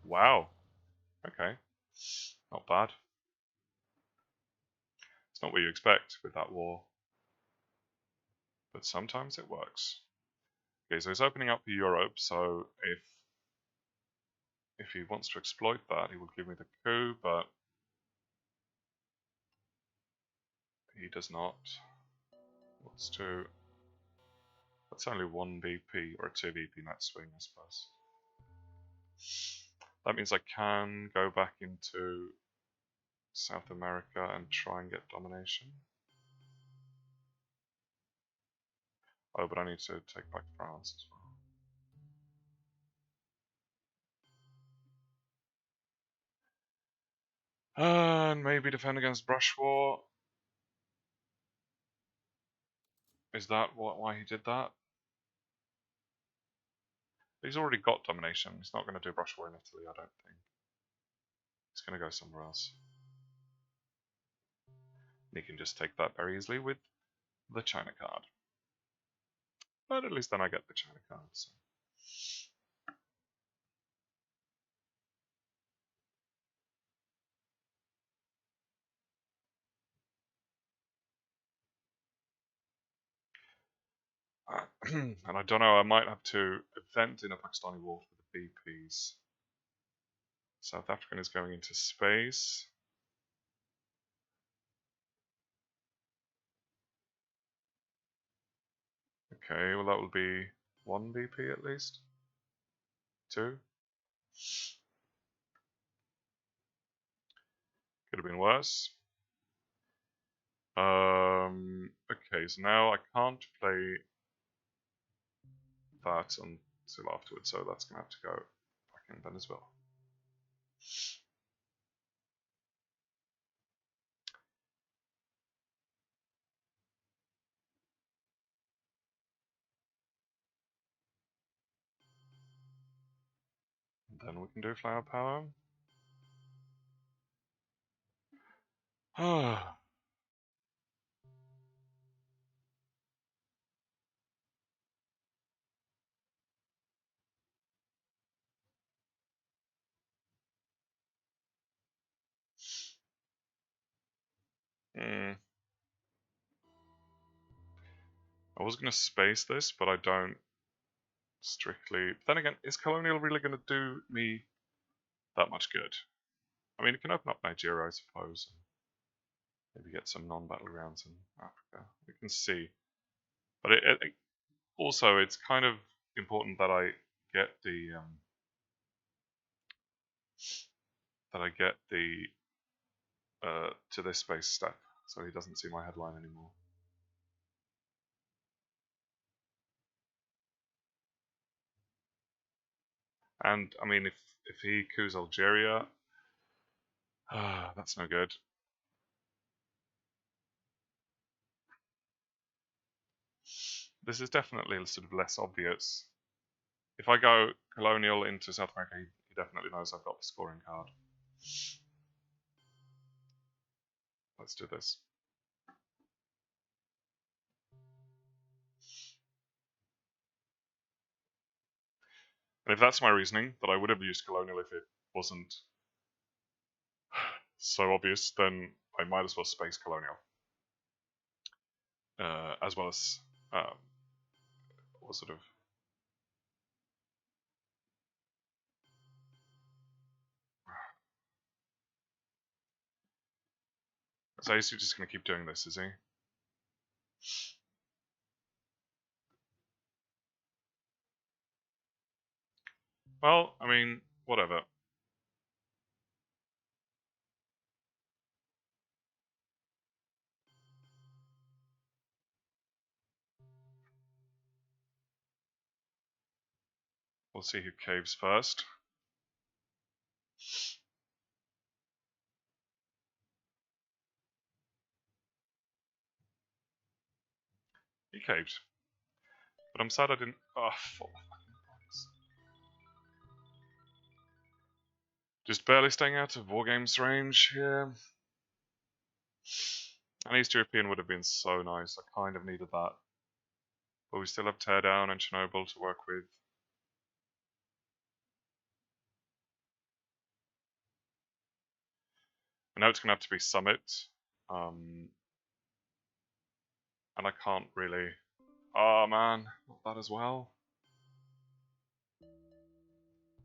Wow. Okay. Not bad. It's not what you expect with that war. But sometimes it works. Okay, so he's opening up Europe, so if he wants to exploit that, he will give me the coup, but he does not. What's to... That's only 1 VP, or a 2 VP net swing, I suppose. That means I can go back into South America and try and get domination. Oh, but I need to take back France as well. And maybe defend against brush war. Is that why he did that? He's already got domination. He's not going to do brush war in Italy, I don't think. He's going to go somewhere else. And he can just take that very easily with the China card. But at least then I get the China card. So. And I don't know, I might have to event in a Pakistani war for the BPs. South African is going into space. Okay, well that will be 1 BP at least. 2. Could have been worse. Okay, so now I can't play that until afterwards, so that's going to have to go back in then as well. And then we can do flower power. Ah. I was going to space this, but I don't strictly. But then again, is colonial really going to do me that much good? I mean, it can open up Nigeria, I suppose. And maybe get some non-battle grounds in Africa. We can see. But also, it's kind of important that I get the to this space step, so he doesn't see my headline anymore. And I mean, if he coups Algeria, that's no good. This is definitely sort of less obvious. If I go colonial into South America, he definitely knows I've got the scoring card. Let's do this. And if that's my reasoning, that I would have used colonial if it wasn't so obvious, then I might as well space colonial. As well as sort of. So he's just going to keep doing this, is he? Well, I mean, whatever. We'll see who caves first. He caved. But I'm sad I didn't. Oh, fuck. Just barely staying out of Wargames range here. An East European would have been so nice. I kind of needed that. But we still have Teardown and Chernobyl to work with. I know it's going to have to be Summit. And I can't really. Oh man, not that as well.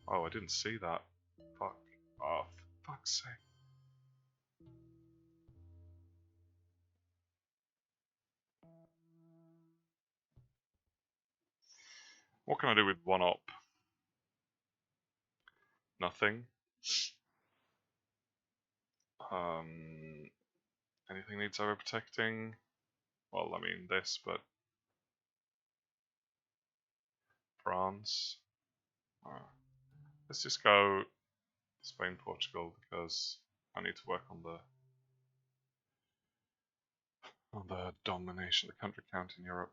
Oh, I didn't see that. Fuck. Oh, for fuck's sake. What can I do with 1-op? Nothing. Anything needs overprotecting? Well, I mean this, but France. Let's just go Spain, Portugal, because I need to work on the domination, the country count in Europe.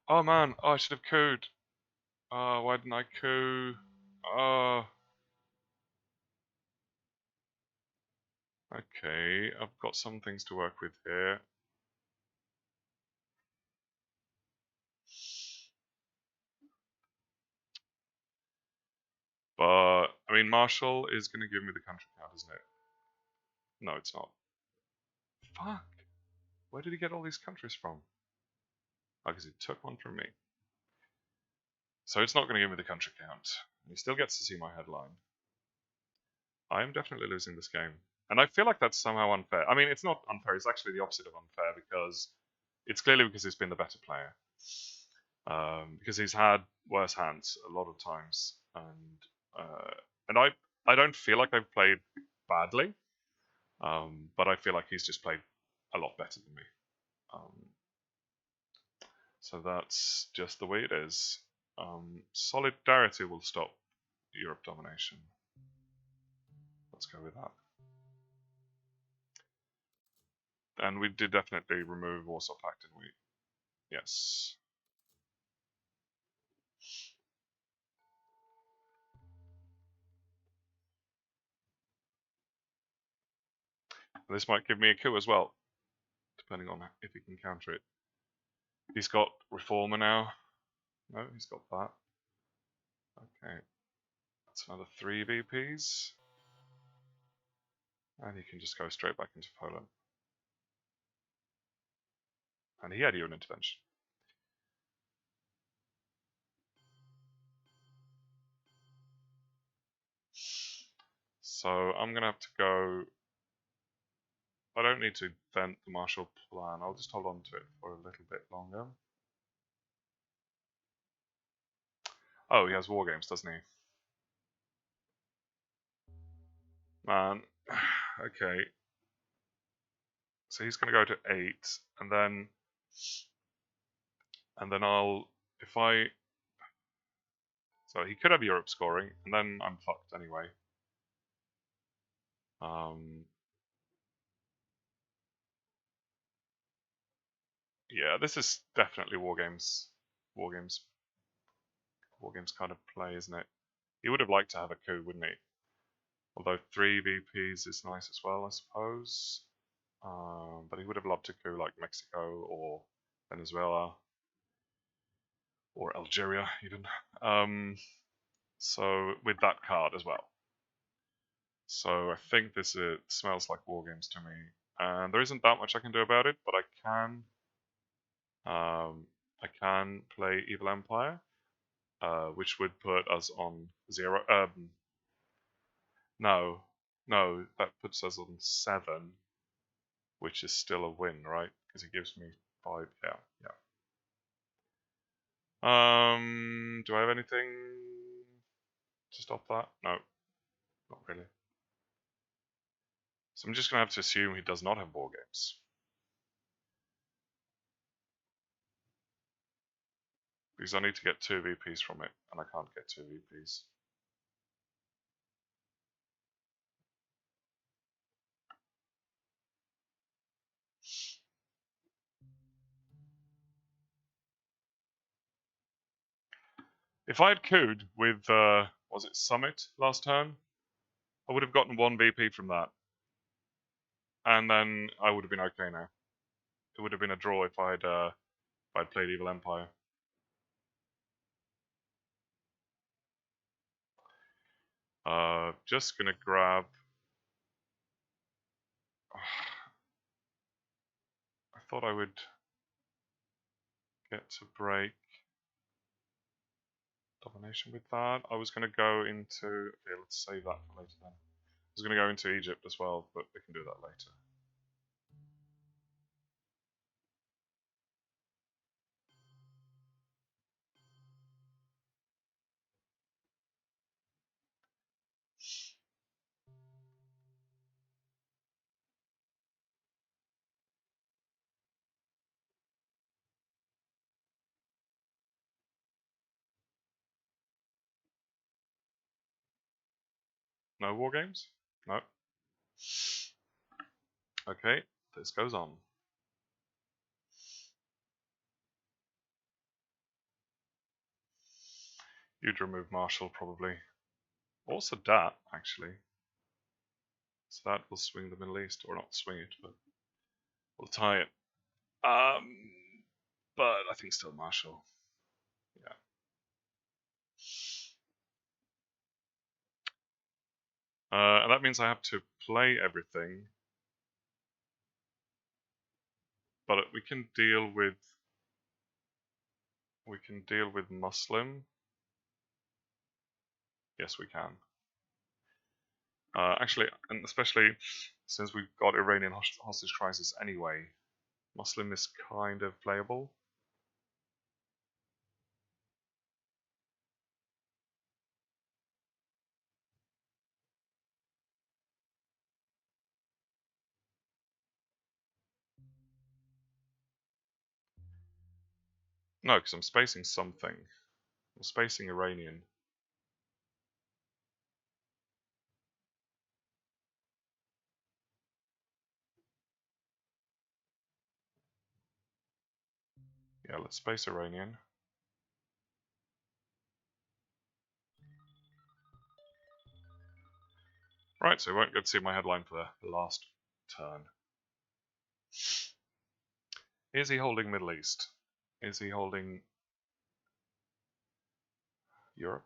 Oh man, oh, I should have couped. Oh, why didn't I coup? Oh. Okay, I've got some things to work with here. But, I mean, Marshall is going to give me the country count, isn't it? No, it's not. Fuck! Where did he get all these countries from? Oh, because he took one from me. So it's not going to give me the country count. He still gets to see my headline. I am definitely losing this game. And I feel like that's somehow unfair. I mean, it's not unfair, it's actually the opposite of unfair, because it's clearly because he's been the better player. Because he's had worse hands a lot of times. And I don't feel like I've played badly, but I feel like he's just played a lot better than me. So that's just the way it is. Solidarity will stop Europe domination. Let's go with that. And we did definitely remove Warsaw Pact, didn't we? Yes. And this might give me a coup as well, depending on if he can counter it. He's got Reformer now. No, he's got that. Okay. That's another 3 VPs. And he can just go straight back into Poland. And he had UN intervention. So I'm going to have to go. I don't need to invent the Marshall Plan. I'll just hold on to it for a little bit longer. Oh, he has war games, doesn't he? Man. Okay. So he's going to go to 8, and then I'll, if I, so he could have Europe scoring, and then I'm fucked anyway. Yeah, this is definitely war games kind of play, isn't it? He would have liked to have a coup, wouldn't he? Although 3 VPs is nice as well, I suppose. But he would have loved to coup like Mexico or Venezuela or Algeria even. So with that card as well. So I think this smells like war games to me, and there isn't that much I can do about it. But I can play Evil Empire, which would put us on 0. No, that puts us on 7, which is still a win, right? Because it gives me 5. Yeah. Do I have anything to stop that? No, not really. So I'm just gonna have to assume he does not have war games. Because I need to get 2 VPs from it, and I can't get 2 VPs. If I had couped with, was it Summit last turn? I would have gotten 1 VP from that. And then I would have been okay now. It would have been a draw if I'd played Evil Empire. Just gonna grab. I thought I would get to break domination with that. I was gonna go into. Okay, let's save that for later then. I was gonna go into Egypt as well, but we can do that later. No war games? No. Okay, this goes on. You'd remove Marshall, probably. Or Sadat, actually. So that will swing the Middle East, or not swing it, but we'll tie it. But I think still Marshall. Yeah. And that means I have to play everything. But we can deal with Muslim. Yes, we can. Actually, and especially since we've got Iranian hostage crisis anyway, Muslim is kind of playable. No, because I'm spacing something. I'm spacing Iranian. Yeah, let's space Iranian. Right, so we won't get to see my headline for the last turn. Is he holding Middle East? Is he holding Europe?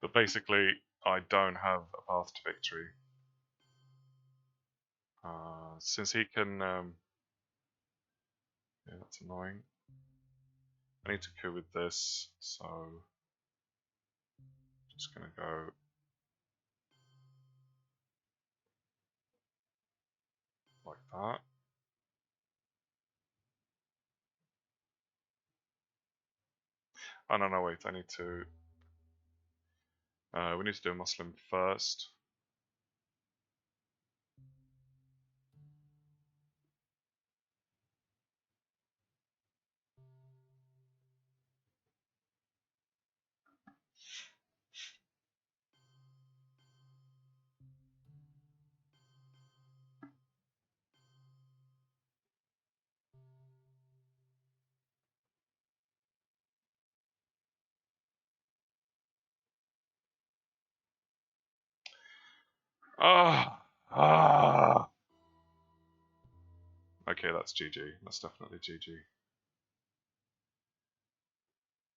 But basically, I don't have a path to victory. Since he can... yeah, that's annoying. I need to coup with this, so... just gonna go... like that. Oh, no, wait, I need to... we need to do a Muslim first. Ah! Ah! Okay, that's GG. That's definitely GG.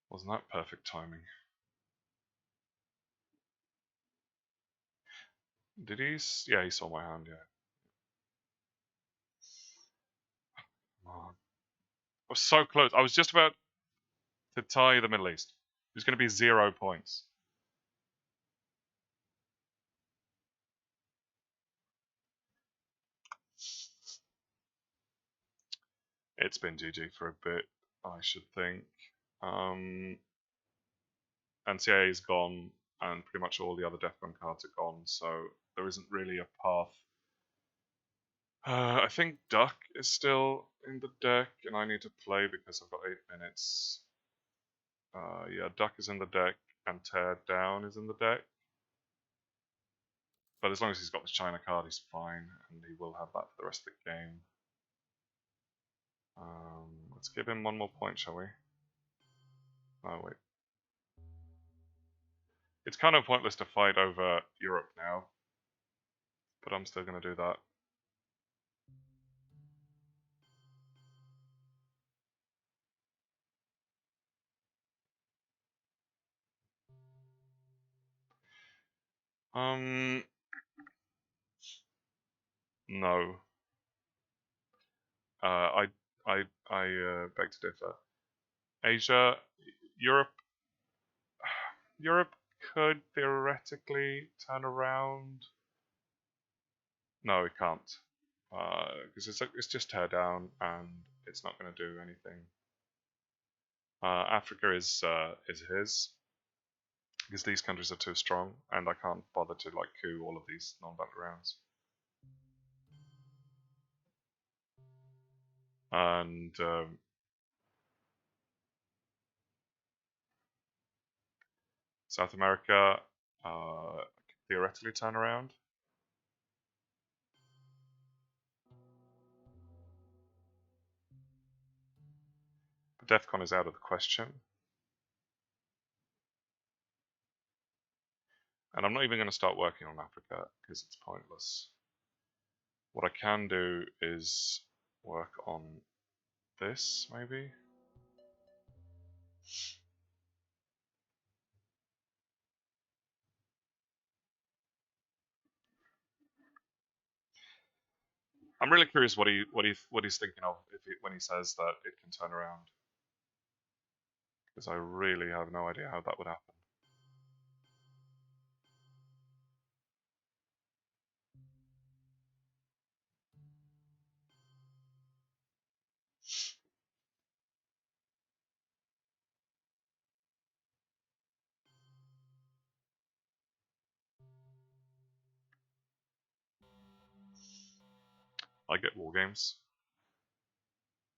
Wasn't that perfect timing? Did he? Yeah, he saw my hand, yeah. Come on. I was so close. I was just about to tie the Middle East. It was going to be 0 points. It's been GG for a bit, I should think. NCAA's gone, and pretty much all the other Defcon cards are gone, so there isn't really a path. I think Duck is still in the deck, and I need to play because I've got 8 minutes. Yeah, Duck is in the deck, and Tear Down is in the deck. But as long as he's got the China card, he's fine, and he will have that for the rest of the game. Let's give him 1 more point, shall we? Oh, wait. It's kind of pointless to fight over Europe now, but I'm still going to do that. No. I beg to differ. Asia, Europe, Europe could theoretically turn around. No, it can't, because it's just tear down and it's not going to do anything. Africa is his, because these countries are too strong, and I can't bother to like coup all of these non-battle rounds. And South America, theoretically turn around. But DEFCON is out of the question. And I'm not even going to start working on Africa because it's pointless. What I can do is work on this, maybe? I'm really curious what he's thinking of when he says that it can turn around, because I really have no idea how that would happen. I get war games,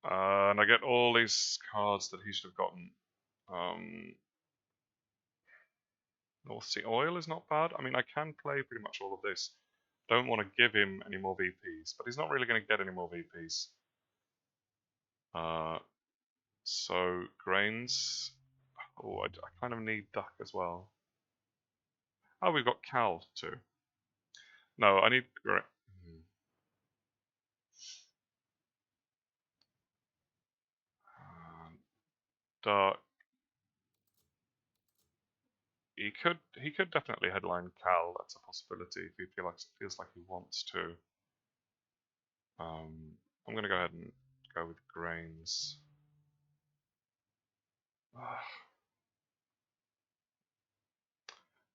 and I get all these cards that he should have gotten. North Sea Oil is not bad. I mean, I can play pretty much all of this. Don't want to give him any more VPs, but he's not really going to get any more VPs. So grains. Oh, I kind of need duck as well. Oh, we've got Cal too. No, I need duck. He could definitely headline Cal. That's a possibility if he feels like he wants to. I'm gonna go ahead and go with grains.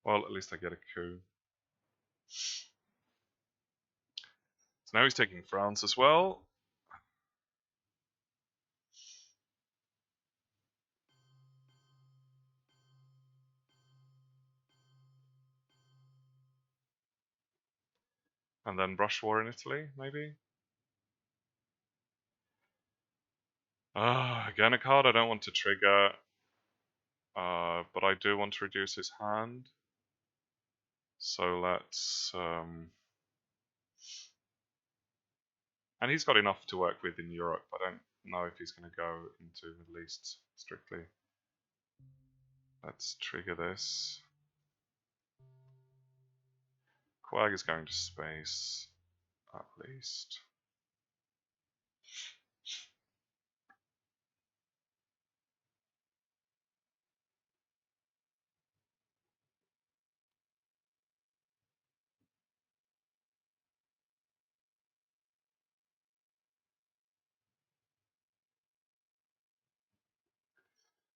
Well, at least I get a coup. So now he's taking France as well. And then brush war in Italy, maybe? Again a card I don't want to trigger. But I do want to reduce his hand. So let's... and he's got enough to work with in Europe. I don't know if he's going to go into Middle East strictly. Let's trigger this. Quag is going to space, at least.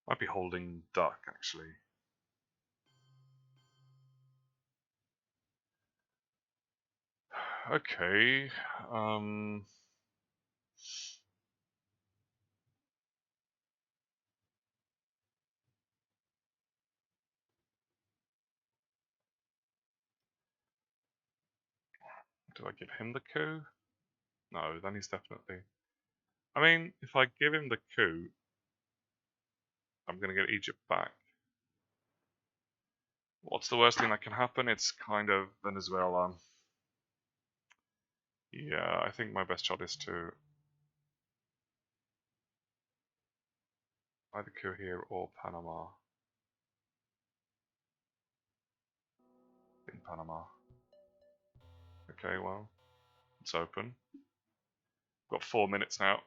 Might be holding duck, actually. Okay. Do I give him the coup? No, then he's definitely... I mean, if I give him the coup, I'm going to get Egypt back. What's the worst thing that can happen? It's kind of Venezuela. Yeah, I think my best shot is to either coup here or Panama. In Panama. Okay, well, it's open. Got 4 minutes now.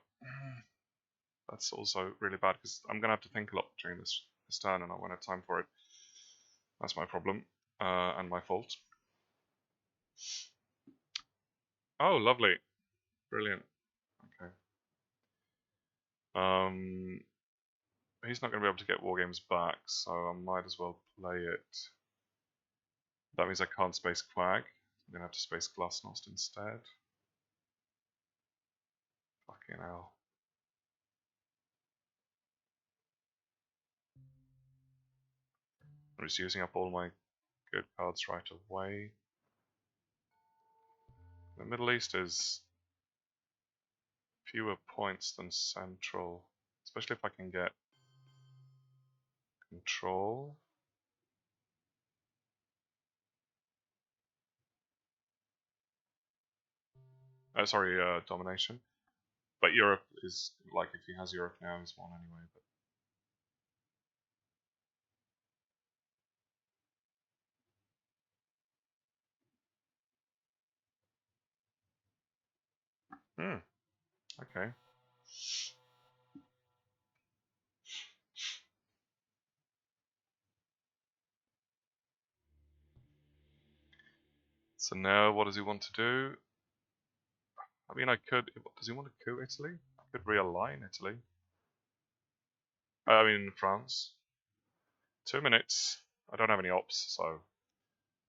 That's also really bad because I'm gonna have to think a lot during this turn, and I won't have time for it. That's my problem, and my fault. Oh, lovely, brilliant. Okay. He's not going to be able to get war games back, so I might as well play it. That means I can't space Quag. I'm going to have to space Glasnost instead. Fucking hell. I'm just using up all my good cards right away. The Middle East is fewer points than Central, especially if I can get control. Sorry, domination. But Europe is, like, if he has Europe now, he's won anyway. But, okay. So now, what does he want to do? I mean, I could. Does he want to coup Italy? I could realign Italy. I mean, France. 2 minutes. I don't have any ops, so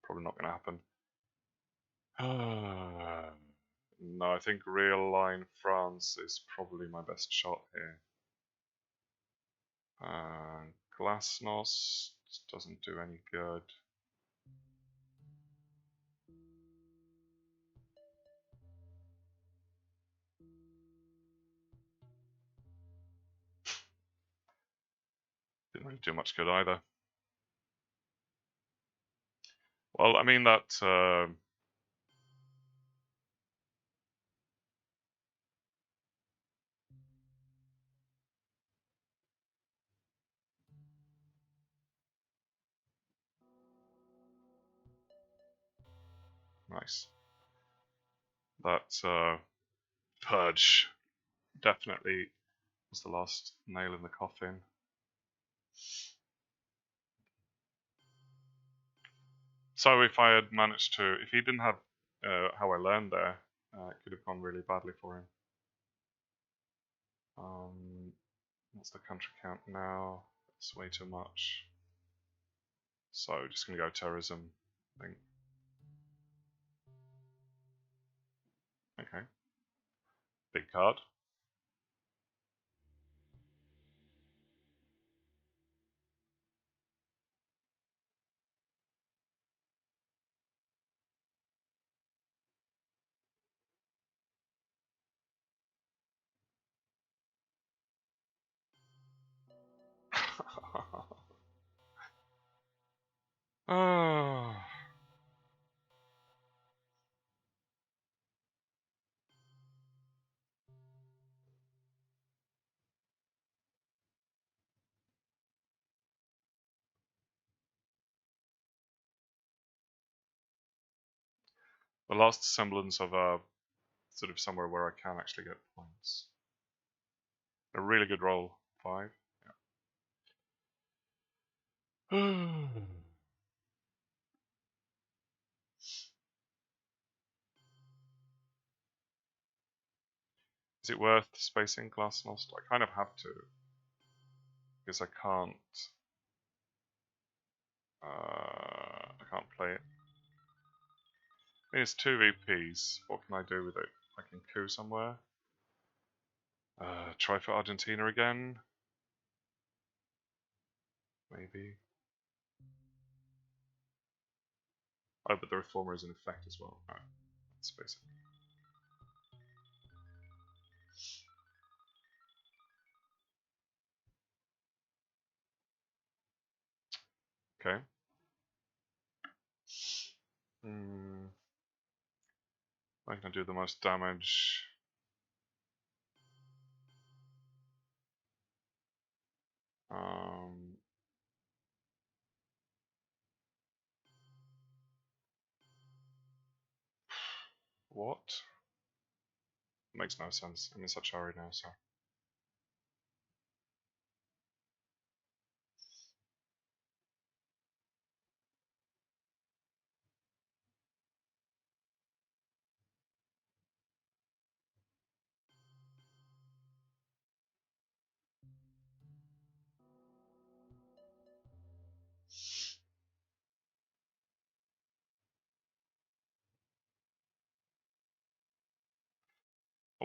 probably not going to happen. No, I think realign France is probably my best shot here. Glasnost doesn't do any good. Didn't really do much good either. Well, I mean that. Nice. That purge definitely was the last nail in the coffin. So if I had managed to, if he didn't have how I learned there, it could have gone really badly for him. What's the country count now? That's way too much. So just gonna go terrorism, I think. Okay. Big card. Oh. The last semblance of a sort of somewhere where I can actually get points. A really good roll. 5. Yeah. Is it worth spacing Glasnost? I kind of have to. Because I can't play it. I mean, it's 2 VPs. What can I do with it? I can coup somewhere. Try for Argentina again. Maybe. Oh, but the reformer is in effect as well. Alright, let's space it. Okay. I'm gonna do the most damage. What? Makes no sense. I'm in such a hurry now, so.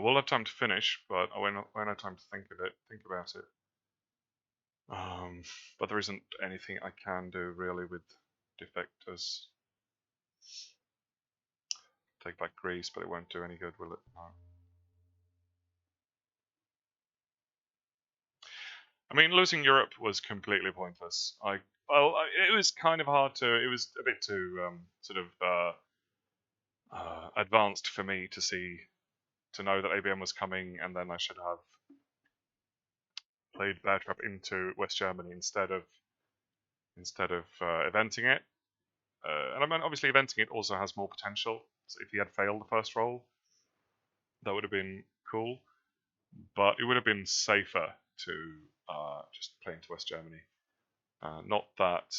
I will have time to finish, but I won't have time to think about it. But there isn't anything I can do really with defectors. Take back Greece, but it won't do any good, will it? No. I mean, losing Europe was completely pointless. It was kind of hard to. It was a bit too sort of advanced for me to know that ABM was coming, and then I should have played Bear Trap into West Germany instead of eventing it. And I mean, obviously, eventing it also has more potential. So if he had failed the first roll, that would have been cool. But it would have been safer to just play into West Germany. Not that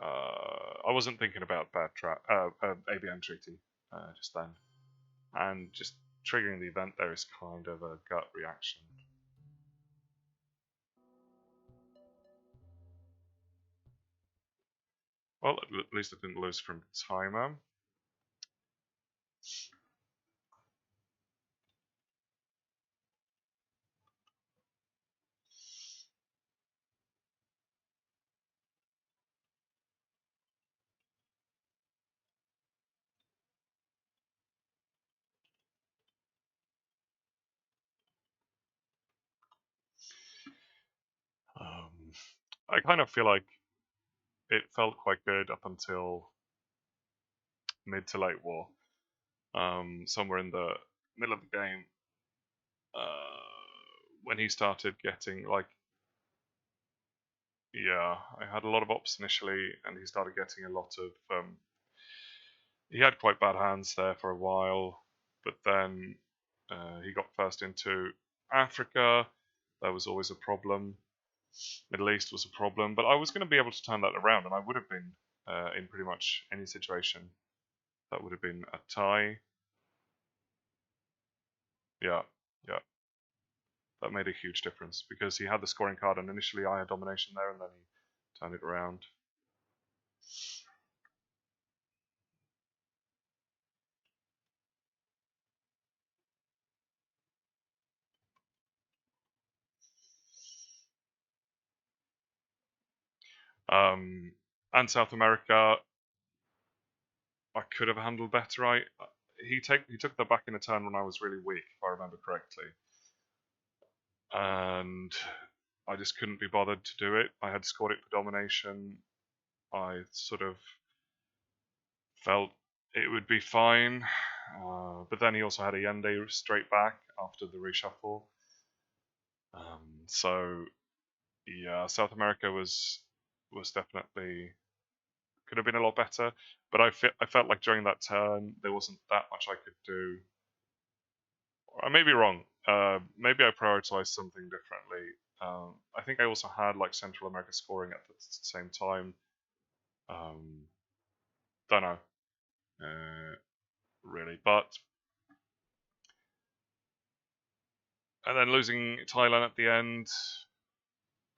I wasn't thinking about ABM treaty just then, and just triggering the event there is kind of a gut reaction. Well, at least I didn't lose from timer. I kind of feel like it felt quite good up until mid to late war. Somewhere in the middle of the game, when he started getting like, yeah, I had a lot of ops initially, and he started getting a lot of. He had quite bad hands there for a while, but then he got first into Africa. That was always a problem. Middle East was a problem, but I was going to be able to turn that around, and I would have been in pretty much any situation. That would have been a tie. Yeah, yeah. That made a huge difference because he had the scoring card, and initially I had domination there, and then he turned it around. And South America, I could have handled better. He took the back in a turn when I was really weak, if I remember correctly, and I just couldn't be bothered to do it. I had scored it for domination. I sort of felt it would be fine, but then he also had a Yende straight back after the reshuffle. So yeah, South America was definitely could have been a lot better, but I felt like during that turn there wasn't that much I could do. I may be wrong. Maybe I prioritized something differently. I think I also had like Central America scoring at the same time. Don't know, really. But and then losing Thailand at the end,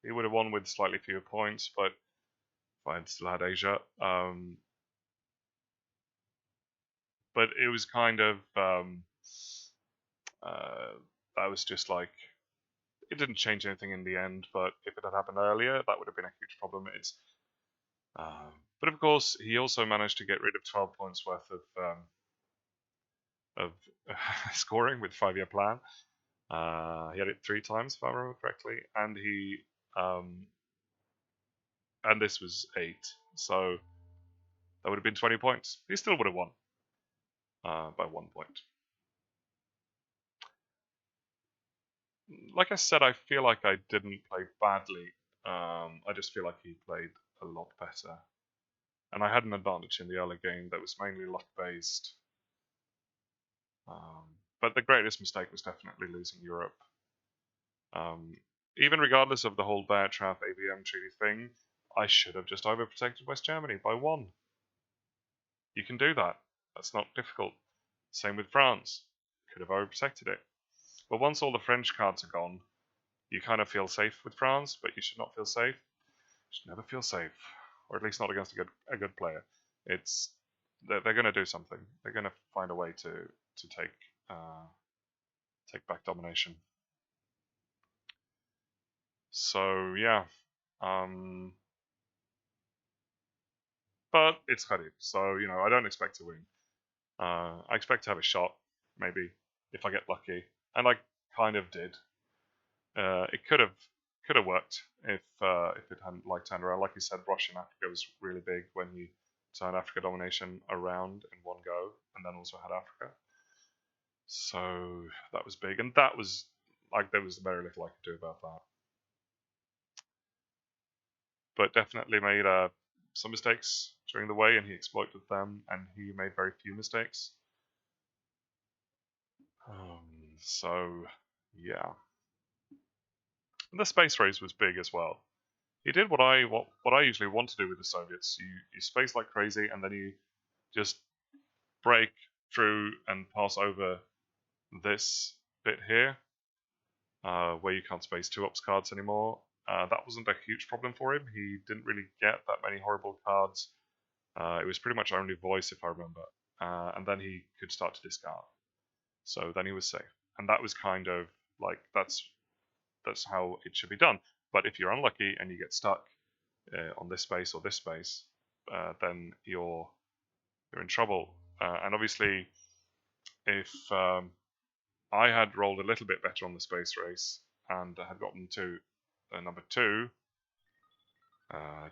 he would have won with slightly fewer points, but if I had still had Asia. But it was kind of that was just like it didn't change anything in the end. But if it had happened earlier, that would have been a huge problem. But of course, he also managed to get rid of 12 points worth of scoring with 5-year plan. He had it 3 times, if I remember correctly, and and this was 8, so that would have been 20 points. He still would have won by 1 point. Like I said, I feel like I didn't play badly. I just feel like he played a lot better, and I had an advantage in the early game that was mainly luck based. But the greatest mistake was definitely losing Europe. Even regardless of the whole Bear Trap ABM treaty thing, I should have just overprotected West Germany by 1. You can do that. That's not difficult. Same with France. Could have overprotected it. But once all the French cards are gone, you kind of feel safe with France, but you should not feel safe. You should never feel safe, or at least not against a good player. They're going to do something. They're going to find a way to take take back domination. So yeah, but it's Jarib, so you know I don't expect to win. I expect to have a shot, maybe if I get lucky, and I kind of did. It could have worked if it hadn't like turned around. Like you said, Russian Africa was really big when he turned Africa domination around in one go, and then also had Africa. So that was big, and that was like there was very little I could do about that. But definitely made some mistakes during the way, and he exploited them, and he made very few mistakes. So yeah, and the space race was big as well. He did what I usually want to do with the Soviets. You space like crazy, and then you just break through and pass over this bit here, where you can't space 2-ops cards anymore. That wasn't a huge problem for him. He didn't really get that many horrible cards. It was pretty much only voice, if I remember. And then he could start to discard. So then he was safe. And that was kind of like that's how it should be done. But if you're unlucky and you get stuck on this space or this space, then you're in trouble. And obviously, if I had rolled a little bit better on the space race and had gotten to number 2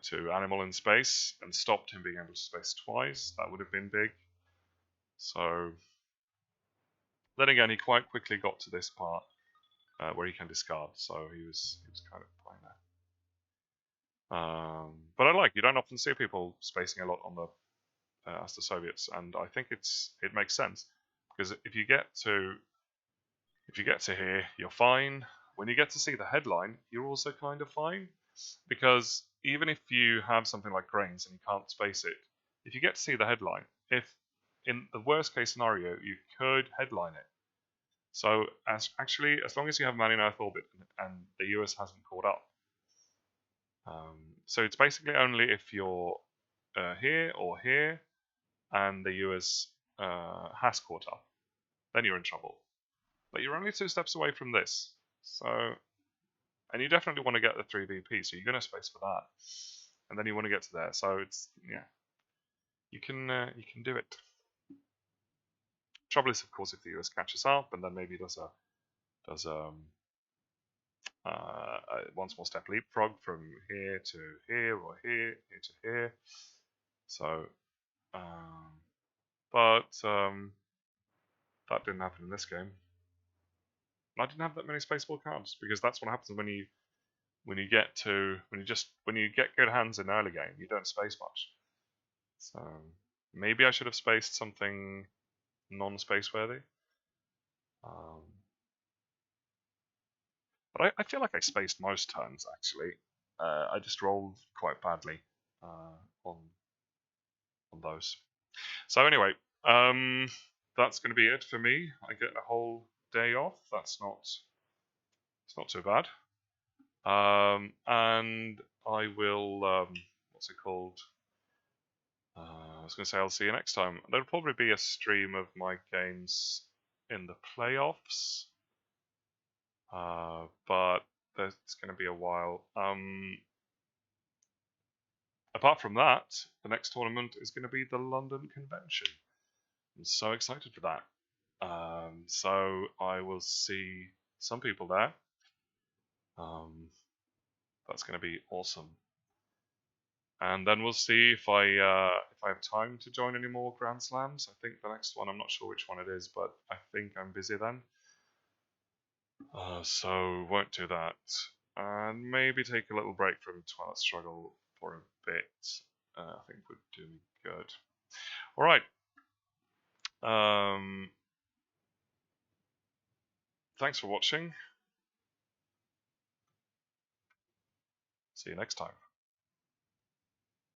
to animal in space and stopped him being able to space twice, that would have been big. So then again, he quite quickly got to this part where he can discard, so he was kind of playing that. But I like, you don't often see people spacing a lot on the as the Soviets, and I think it makes sense because if you get to here, you're fine. When you get to see the headline, you're also kind of fine, because even if you have something like grains and you can't space it, if you get to see the headline, if in the worst case scenario you could headline it. So as long as you have man in Earth orbit and the US hasn't caught up. So it's basically only if you're here or here and the US has caught up, then you're in trouble. But you're only 2 steps away from this, so and you definitely want to get the 3 VP, so you're going to space for that, and then you want to get to there. So it's you can do it. Trouble is, of course, if the US catches up and then maybe does one small step leapfrog from here to here or here to here. So, but that didn't happen in this game. I didn't have that many spaceball cards because that's what happens when you get good hands in early game. You don't space much. So maybe I should have spaced something non-space worthy. But I feel like I spaced most turns, actually. I just rolled quite badly on those. So anyway, that's going to be it for me. I get a whole day off. It's not too bad. And I will, what's it called? I was going to say I'll see you next time. There'll probably be a stream of my games in the playoffs. But it's going to be a while. Apart from that, the next tournament is going to be the London Convention. I'm so excited for that. So I will see some people there. That's going to be awesome. And then we'll see if I have time to join any more Grand Slams. I think the next one, I'm not sure which one it is, but I think I'm busy then. So won't do that. And maybe take a little break from Twilight Struggle for a bit. I think would do me good. All right. Thanks for watching. See you next time.